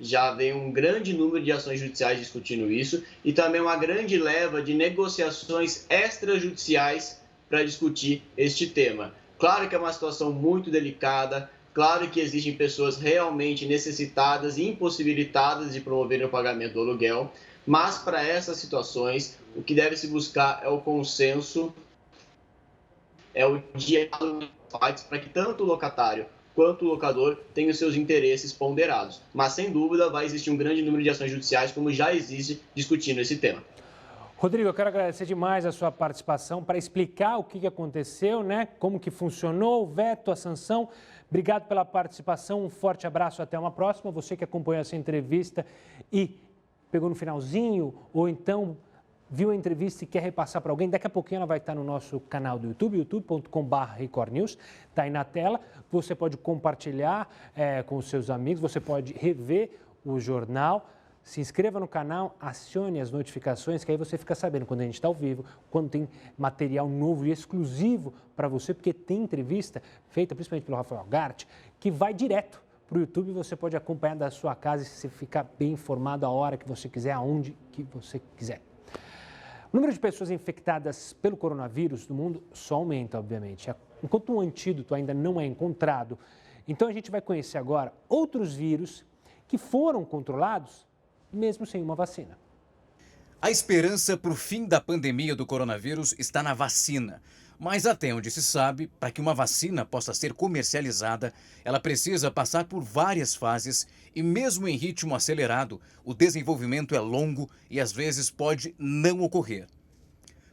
Já vem um grande número de ações judiciais discutindo isso e também uma grande leva de negociações extrajudiciais para discutir este tema. Claro que é uma situação muito delicada, claro que existem pessoas realmente necessitadas e impossibilitadas de promoverem o pagamento do aluguel, mas para essas situações o que deve se buscar é o consenso, é o diálogo para que tanto o locatário quanto o locador tenham seus interesses ponderados. Mas, sem dúvida, vai existir um grande número de ações judiciais, como já existe, discutindo esse tema. Rodrigo, eu quero agradecer demais a sua participação para explicar o que aconteceu, como que funcionou o veto, a sanção. Obrigado pela participação, um forte abraço, até uma próxima. Você que acompanhou essa entrevista e pegou no finalzinho, ou então viu a entrevista e quer repassar para alguém, daqui a pouquinho ela vai estar no nosso canal do YouTube, youtube.com/recordnews, está aí na tela. Você pode compartilhar com os seus amigos, você pode rever o jornal. Se inscreva no canal, acione as notificações, que aí você fica sabendo quando a gente está ao vivo, quando tem material novo e exclusivo para você, porque tem entrevista feita principalmente pelo Rafael Gart, que vai direto para o YouTube. Você pode acompanhar da sua casa e você ficar bem informado a hora que você quiser, aonde que você quiser. O número de pessoas infectadas pelo coronavírus no mundo só aumenta, obviamente. Enquanto um antídoto ainda não é encontrado, então a gente vai conhecer agora outros vírus que foram controlados mesmo sem uma vacina. A esperança para o fim da pandemia do coronavírus está na vacina. Mas até onde se sabe, para que uma vacina possa ser comercializada, ela precisa passar por várias fases e mesmo em ritmo acelerado, o desenvolvimento é longo e às vezes pode não ocorrer.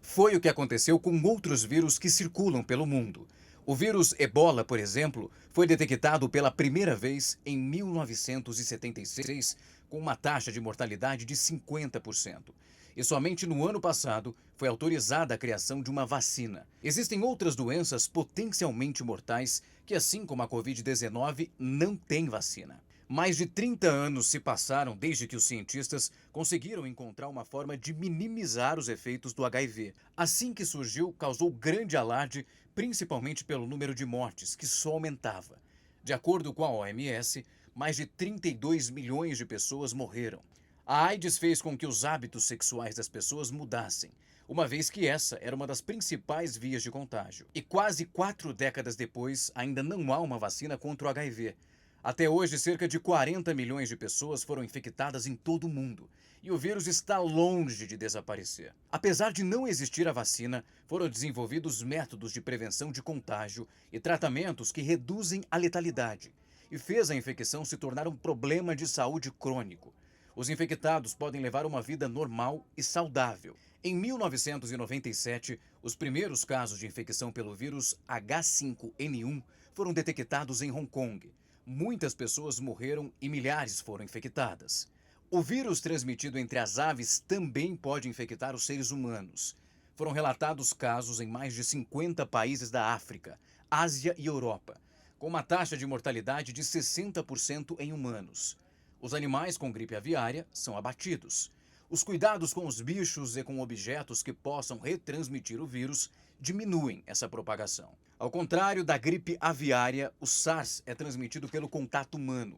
Foi o que aconteceu com outros vírus que circulam pelo mundo. O vírus Ebola, por exemplo, foi detectado pela primeira vez em 1976, com uma taxa de mortalidade de 50%. E somente no ano passado foi autorizada a criação de uma vacina. Existem outras doenças potencialmente mortais que, assim como a Covid-19, não têm vacina. Mais de 30 anos se passaram desde que os cientistas conseguiram encontrar uma forma de minimizar os efeitos do HIV. Assim que surgiu, causou grande alarde, principalmente pelo número de mortes, que só aumentava. De acordo com a OMS, mais de 32 milhões de pessoas morreram. A AIDS fez com que os hábitos sexuais das pessoas mudassem, uma vez que essa era uma das principais vias de contágio. E quase 4 décadas depois, ainda não há uma vacina contra o HIV. Até hoje, cerca de 40 milhões de pessoas foram infectadas em todo o mundo. E o vírus está longe de desaparecer. Apesar de não existir a vacina, foram desenvolvidos métodos de prevenção de contágio e tratamentos que reduzem a letalidade. E fez a infecção se tornar um problema de saúde crônico. Os infectados podem levar uma vida normal e saudável. Em 1997, os primeiros casos de infecção pelo vírus H5N1 foram detectados em Hong Kong. Muitas pessoas morreram e milhares foram infectadas. O vírus transmitido entre as aves também pode infectar os seres humanos. Foram relatados casos em mais de 50 países da África, Ásia e Europa, com uma taxa de mortalidade de 60% em humanos. Os animais com gripe aviária são abatidos. Os cuidados com os bichos e com objetos que possam retransmitir o vírus diminuem essa propagação. Ao contrário da gripe aviária, o SARS é transmitido pelo contato humano.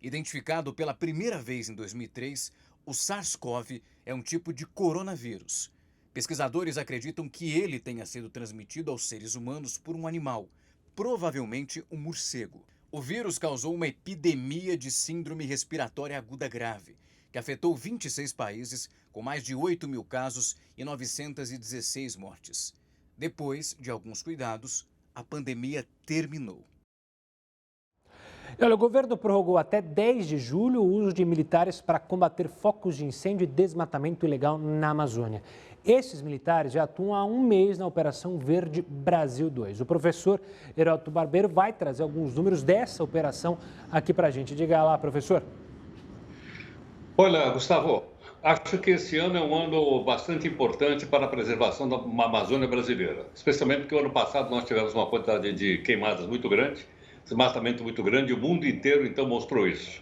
Identificado pela primeira vez em 2003, o SARS-CoV é um tipo de coronavírus. Pesquisadores acreditam que ele tenha sido transmitido aos seres humanos por um animal, provavelmente um morcego. O vírus causou uma epidemia de síndrome respiratória aguda grave, que afetou 26 países, com mais de 8 mil casos e 916 mortes. Depois de alguns cuidados, a pandemia terminou. Olha, o governo prorrogou até 10 de julho o uso de militares para combater focos de incêndio e desmatamento ilegal na Amazônia. Esses militares já atuam há um mês na Operação Verde Brasil 2. O professor Heródoto Barbeiro vai trazer alguns números dessa operação aqui para a gente. Diga lá, professor. Olha, Gustavo, acho que esse ano é um ano bastante importante para a preservação da Amazônia brasileira, especialmente porque o ano passado nós tivemos uma quantidade de queimadas muito grande, desmatamento muito grande, e o mundo inteiro então mostrou isso.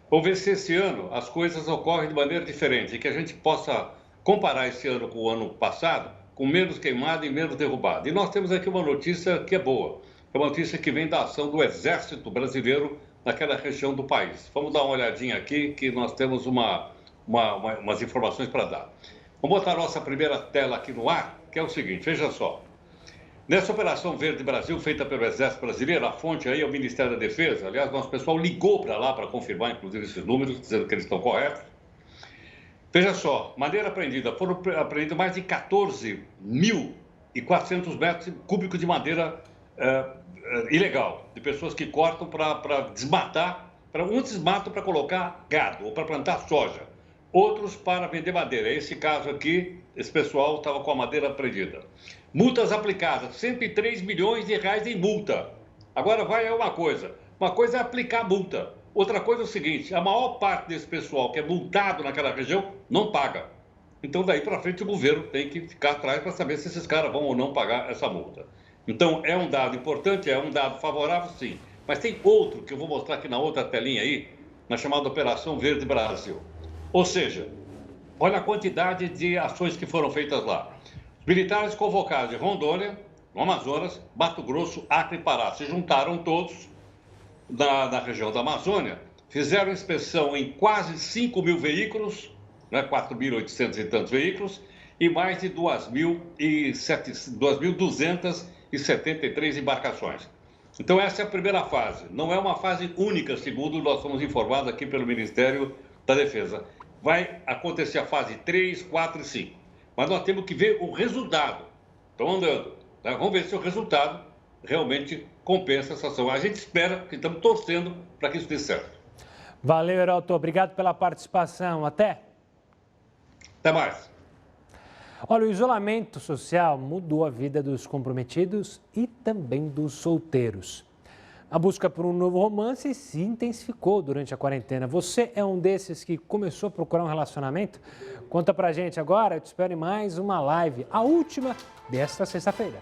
Vamos ver se esse ano as coisas ocorrem de maneira diferente e que a gente possa comparar esse ano com o ano passado, com menos queimada e menos derrubada. E nós temos aqui uma notícia que é boa, é uma notícia que vem da ação do Exército Brasileiro naquela região do país. Vamos dar uma olhadinha aqui que nós temos umas informações para dar. Vamos botar a nossa primeira tela aqui no ar, que é o seguinte, veja só. Nessa Operação Verde Brasil, feita pelo Exército Brasileiro, a fonte aí é o Ministério da Defesa. Aliás, nosso pessoal ligou para lá para confirmar, inclusive, esses números, dizendo que eles estão corretos. Veja só, madeira apreendida. Foram apreendidos mais de 14.400 metros cúbicos de madeira ilegal, de pessoas que cortam para desmatar. Uns desmatam para colocar gado ou para plantar soja, outros para vender madeira. Esse caso aqui, esse pessoal estava com a madeira apreendida. Multas aplicadas, 103 milhões de reais em multa. Agora vai uma coisa é aplicar multa. Outra coisa é o seguinte, a maior parte desse pessoal que é multado naquela região não paga. Então daí para frente o governo tem que ficar atrás para saber se esses caras vão ou não pagar essa multa. Então é um dado importante, é um dado favorável sim. Mas tem outro que eu vou mostrar aqui na outra telinha aí, na chamada Operação Verde Brasil. Ou seja, olha a quantidade de ações que foram feitas lá. Os militares convocados de Rondônia, no Amazonas, Mato Grosso, Acre e Pará se juntaram todos na região da Amazônia, fizeram inspeção em quase 5 mil veículos, 4.800 e tantos veículos, e mais de 2.273 embarcações. Então essa é a primeira fase, não é uma fase única, segundo nós fomos informados aqui pelo Ministério da Defesa. Vai acontecer a fase 3, 4 e 5, mas nós temos que ver o resultado. Estão andando, né? Vamos ver se o resultado realmente compensa essa ação. A gente espera, que estamos torcendo para que isso dê certo. Valeu, Heródoto, obrigado pela participação, até mais. Olha, o isolamento social mudou a vida dos comprometidos e também dos solteiros. A busca por um novo romance se intensificou durante a quarentena. Você é um desses que começou a procurar um relacionamento? Conta pra gente agora, eu te espero em mais uma live, a última desta sexta-feira.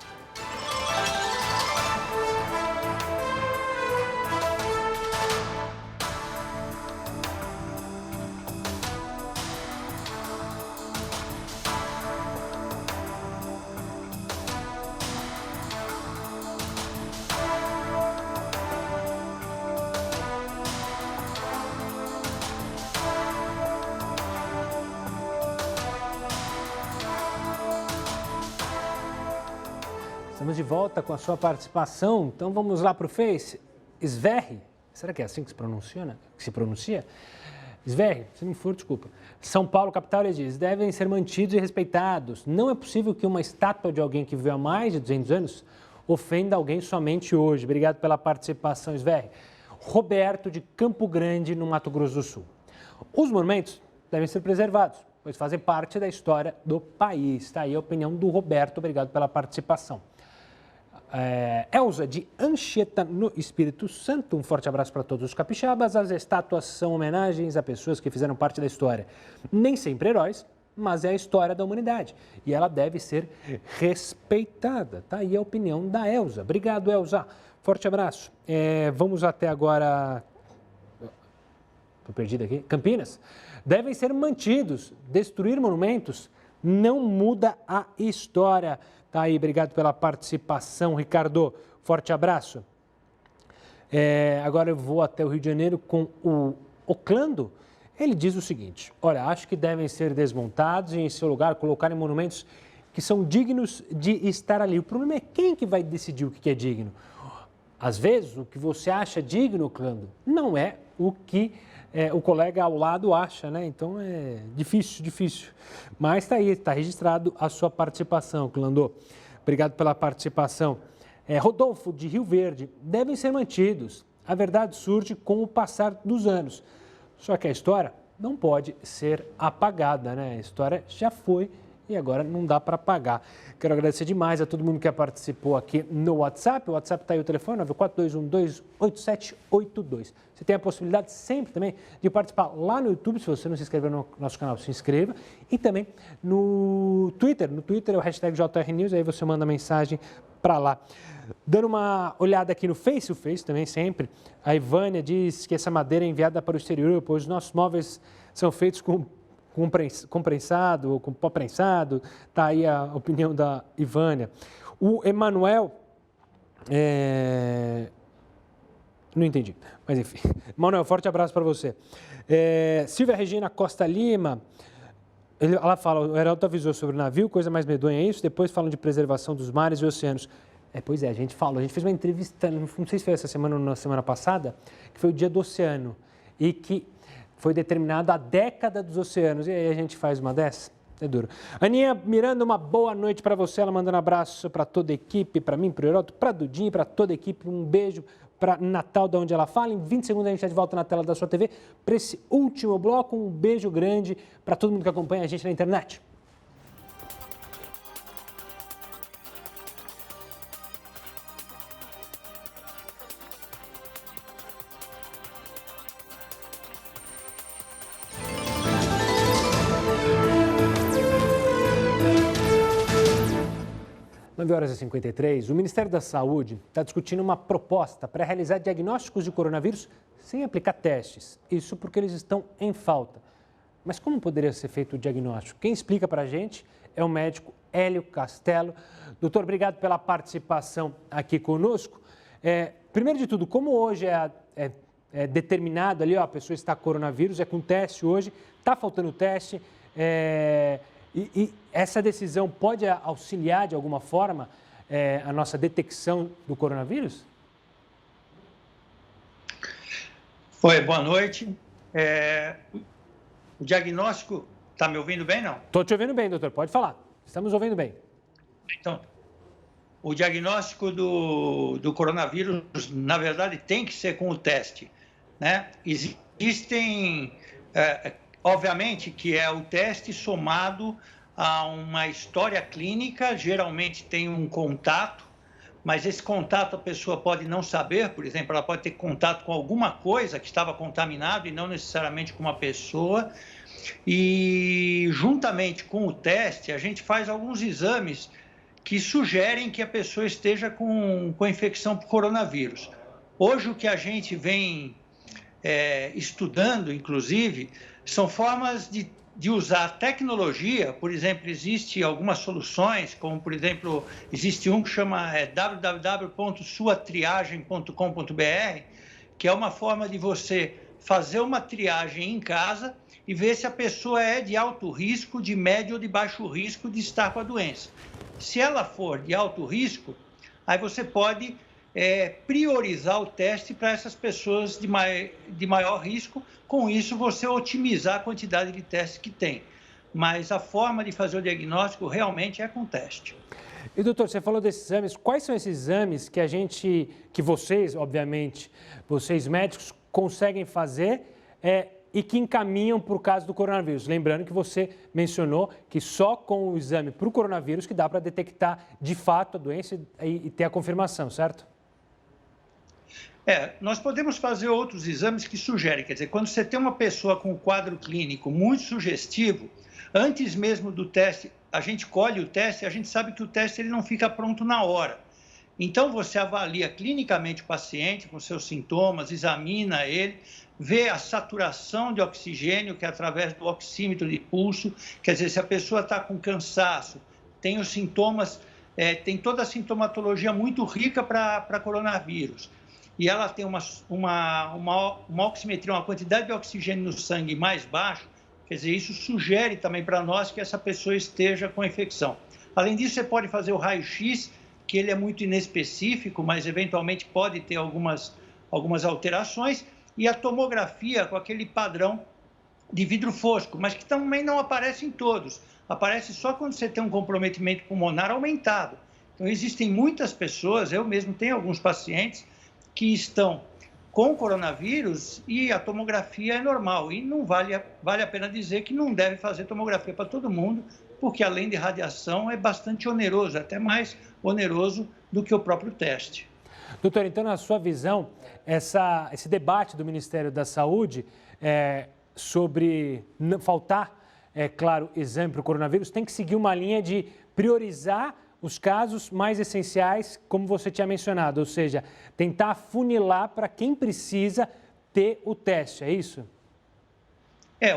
estamos de volta com a sua participação. Então vamos lá para o Face. Sverre, será que é assim que se pronuncia? Sverre, se não for, desculpa. São Paulo, capital, ele diz, devem ser mantidos e respeitados. Não é possível que uma estátua de alguém que viveu há mais de 200 anos ofenda alguém somente hoje. Obrigado pela participação, Sverre. Roberto, de Campo Grande, no Mato Grosso do Sul. Os monumentos devem ser preservados, pois fazem parte da história do país. Está aí a opinião do Roberto. Obrigado pela participação. Elza, de Anchieta, no Espírito Santo. Um forte abraço para todos os capixabas. As estátuas são homenagens a pessoas que fizeram parte da história. Nem sempre heróis, mas é a história da humanidade. E ela deve ser respeitada. Está aí a opinião da Elza. Obrigado, Elza. Forte abraço. Vamos até agora... Estou perdido aqui. Campinas. Devem ser mantidos. Destruir monumentos não muda a história. Tá aí, obrigado pela participação, Ricardo. Forte abraço. Agora eu vou até o Rio de Janeiro com o Oclando. Ele diz o seguinte: olha, acho que devem ser desmontados e em seu lugar colocarem monumentos que são dignos de estar ali. O problema é quem que vai decidir o que é digno. Às vezes, o que você acha digno, Oclando, não é o que o colega ao lado acha, né? Então é difícil. Mas está aí, está registrado a sua participação, Clandô. Obrigado pela participação. Rodolfo, de Rio Verde, devem ser mantidos. A verdade surge com o passar dos anos. Só que a história não pode ser apagada, né? A história já foi e agora não dá para apagar. Quero agradecer demais a todo mundo que participou aqui no WhatsApp. O WhatsApp está aí o telefone, 942128782. Você tem a possibilidade sempre também de participar lá no YouTube. Se você não se inscreveu no nosso canal, se inscreva. E também no Twitter. No Twitter é o hashtag JRNews, aí você manda mensagem para lá. Dando uma olhada aqui no Face, o Face também sempre. A Ivânia diz que essa madeira é enviada para o exterior, pois os nossos móveis são feitos com prensado ou com pó prensado. Está aí a opinião da Ivânia. O Emanuel, não entendi, mas enfim. Emanuel, forte abraço para você. Silvia Regina Costa Lima, ela fala, o Heraldo avisou sobre o navio, coisa mais medonha é isso, depois falam de preservação dos mares e oceanos. Pois é, a gente fez uma entrevista, não sei se foi essa semana ou na semana passada, que foi o Dia do Oceano, e que foi determinado a década dos oceanos. E aí a gente faz uma dessa? É duro. Aninha Miranda, uma boa noite para você. Ela mandando um abraço para toda a equipe, para mim, para o Heroto, para a Dudinha, para toda a equipe. Um beijo para Natal, de onde ela fala. Em 20 segundos a gente está de volta na tela da sua TV para esse último bloco. Um beijo grande para todo mundo que acompanha a gente na internet. Horas e 53, o Ministério da Saúde está discutindo uma proposta para realizar diagnósticos de coronavírus sem aplicar testes. Isso porque eles estão em falta. Mas como poderia ser feito o diagnóstico? Quem explica para a gente é o médico Hélio Castelo. Doutor, obrigado pela participação aqui conosco. Primeiro de tudo, como hoje é determinado ali, a pessoa está com coronavírus, é com teste hoje, está faltando teste, E essa decisão pode auxiliar de alguma forma a nossa detecção do coronavírus? Oi, boa noite. O diagnóstico, está me ouvindo bem, não? Estou te ouvindo bem, doutor, pode falar. Estamos ouvindo bem. Então, o diagnóstico do coronavírus, na verdade, tem que ser com o teste, né? Existem... Obviamente que é o teste somado a uma história clínica, geralmente tem um contato, mas esse contato a pessoa pode não saber, por exemplo, ela pode ter contato com alguma coisa que estava contaminado e não necessariamente com uma pessoa. E juntamente com o teste, a gente faz alguns exames que sugerem que a pessoa esteja com infecção por coronavírus. Hoje o que a gente vem estudando, inclusive, são formas de usar tecnologia. Por exemplo, existem algumas soluções, como, por exemplo, existe um que chama www.suatriagem.com.br, que é uma forma de você fazer uma triagem em casa e ver se a pessoa é de alto risco, de médio ou de baixo risco de estar com a doença. Se ela for de alto risco, aí você pode priorizar o teste para essas pessoas de maior risco. Com isso, você otimizar a quantidade de testes que tem. Mas a forma de fazer o diagnóstico realmente é com teste. E, doutor, você falou desses exames. Quais são esses exames que vocês, obviamente, vocês médicos, conseguem fazer e que encaminham para o caso do coronavírus? Lembrando que você mencionou que só com o exame para o coronavírus que dá para detectar de fato a doença e ter a confirmação, certo? Nós podemos fazer outros exames que sugerem, quer dizer, quando você tem uma pessoa com um quadro clínico muito sugestivo, antes mesmo do teste, a gente colhe o teste, a gente sabe que o teste ele não fica pronto na hora. Então, você avalia clinicamente o paciente com seus sintomas, examina ele, vê a saturação de oxigênio, que é através do oxímetro de pulso, quer dizer, se a pessoa está com cansaço, tem os sintomas, tem toda a sintomatologia muito rica para coronavírus, e ela tem uma oximetria, uma quantidade de oxigênio no sangue mais baixo, quer dizer, isso sugere também para nós que essa pessoa esteja com infecção. Além disso, você pode fazer o raio-x, que ele é muito inespecífico, mas eventualmente pode ter algumas alterações, e a tomografia com aquele padrão de vidro fosco, mas que também não aparece em todos. Aparece só quando você tem um comprometimento pulmonar aumentado. Então, existem muitas pessoas, eu mesmo tenho alguns pacientes, que estão com coronavírus e a tomografia é normal. E não vale a pena dizer que não deve fazer tomografia para todo mundo, porque além de radiação é bastante oneroso, até mais oneroso do que o próprio teste. Doutor, então, na sua visão, esse debate do Ministério da Saúde sobre faltar, claro, exame para o coronavírus, tem que seguir uma linha de priorizar os casos mais essenciais, como você tinha mencionado, ou seja, tentar afunilar para quem precisa ter o teste, é isso?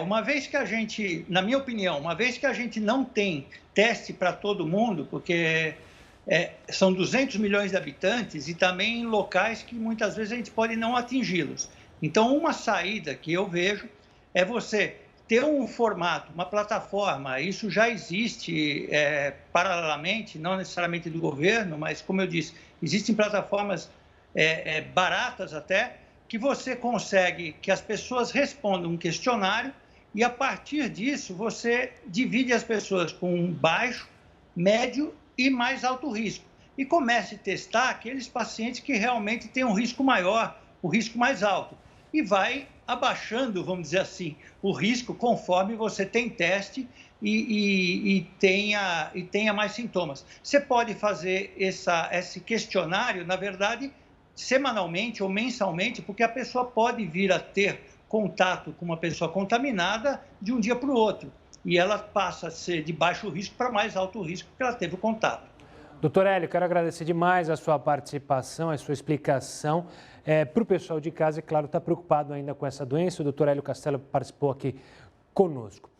Uma vez que a gente, na minha opinião, uma vez que a gente não tem teste para todo mundo, porque são 200 milhões de habitantes e também em locais que muitas vezes a gente pode não atingi-los. Então, uma saída que eu vejo é você ter um formato, uma plataforma, isso já existe paralelamente, não necessariamente do governo, mas, como eu disse, existem plataformas baratas até, que você consegue que as pessoas respondam um questionário e, a partir disso, você divide as pessoas com baixo, médio e mais alto risco. E comece a testar aqueles pacientes que realmente têm um risco maior, o risco mais alto. E vai abaixando, vamos dizer assim, o risco conforme você tem teste e tenha mais sintomas. Você pode fazer esse questionário, na verdade, semanalmente ou mensalmente, porque a pessoa pode vir a ter contato com uma pessoa contaminada de um dia para o outro. E ela passa a ser de baixo risco para mais alto risco, porque ela teve o contato. Doutor Hélio, quero agradecer demais a sua participação, a sua explicação. Para o pessoal de casa, é claro, está preocupado ainda com essa doença. O doutor Hélio Castelo participou aqui conosco.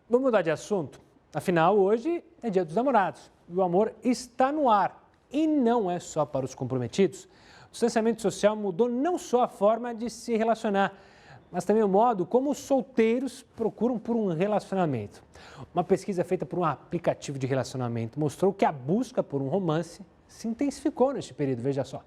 Vamos mudar de assunto? Afinal, hoje é Dia dos Namorados e o amor está no ar. E não é só para os comprometidos. O distanciamento social mudou não só a forma de se relacionar, mas também o modo como os solteiros procuram por um relacionamento. Uma pesquisa feita por um aplicativo de relacionamento mostrou que a busca por um romance se intensificou neste período, veja só.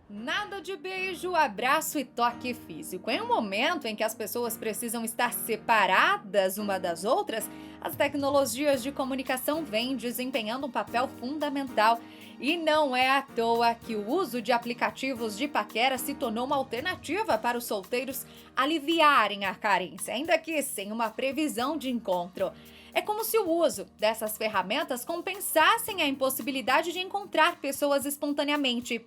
Nada de beijo, abraço e toque físico. Em um momento em que as pessoas precisam estar separadas uma das outras, as tecnologias de comunicação vêm desempenhando um papel fundamental. E não é à toa que o uso de aplicativos de paquera se tornou uma alternativa para os solteiros aliviarem a carência, ainda que sem uma previsão de encontro. É como se o uso dessas ferramentas compensassem a impossibilidade de encontrar pessoas espontaneamente.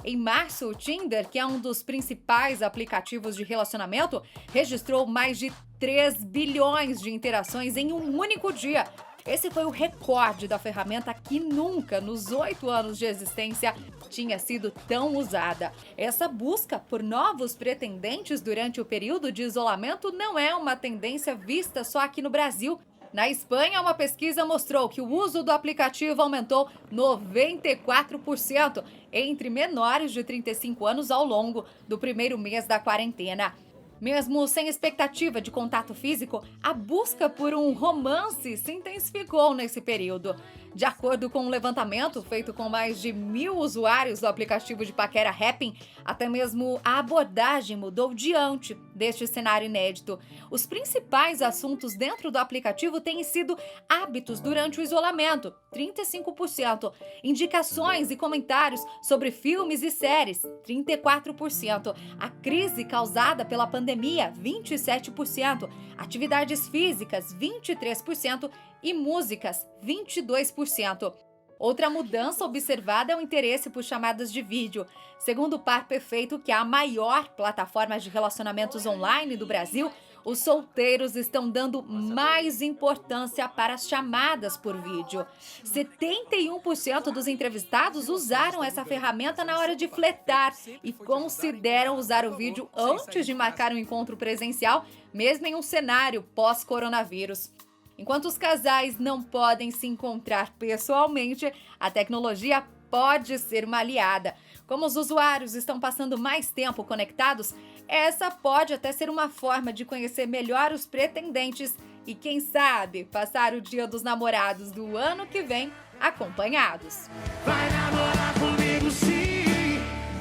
Em março, o Tinder, que é um dos principais aplicativos de relacionamento, registrou mais de 3 bilhões de interações em um único dia. Esse foi o recorde da ferramenta que nunca, nos 8 anos de existência, tinha sido tão usada. Essa busca por novos pretendentes durante o período de isolamento não é uma tendência vista só aqui no Brasil. Na Espanha, uma pesquisa mostrou que o uso do aplicativo aumentou 94% entre menores de 35 anos ao longo do primeiro mês da quarentena. Mesmo sem expectativa de contato físico, a busca por um romance se intensificou nesse período. De acordo com um levantamento feito com mais de 1.000 usuários do aplicativo de paquera Happn, até mesmo a abordagem mudou diante deste cenário inédito. Os principais assuntos dentro do aplicativo têm sido hábitos durante o isolamento, 35%, indicações e comentários sobre filmes e séries, 34%, a crise causada pela pandemia, 27%, atividades físicas, 23%, e músicas, 22%. Outra mudança observada é o interesse por chamadas de vídeo. Segundo o Par Perfeito, que é a maior plataforma de relacionamentos online do Brasil, os solteiros estão dando mais importância para as chamadas por vídeo. 71% dos entrevistados usaram essa ferramenta na hora de flertar e consideram usar o vídeo antes de marcar um encontro presencial, mesmo em um cenário pós-coronavírus. Enquanto os casais não podem se encontrar pessoalmente, a tecnologia pode ser uma aliada. Como os usuários estão passando mais tempo conectados, essa pode até ser uma forma de conhecer melhor os pretendentes e, quem sabe, passar o Dia dos Namorados do ano que vem acompanhados. Vai namorar comigo sim,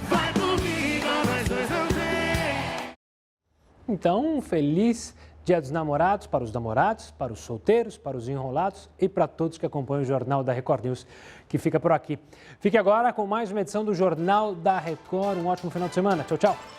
vai comigo, nós dois vamos ver. Então, um feliz Dia dos Namorados para os namorados, para os solteiros, para os enrolados e para todos que acompanham o Jornal da Record News, que fica por aqui. Fique agora com mais uma edição do Jornal da Record. Um ótimo final de semana. Tchau, tchau.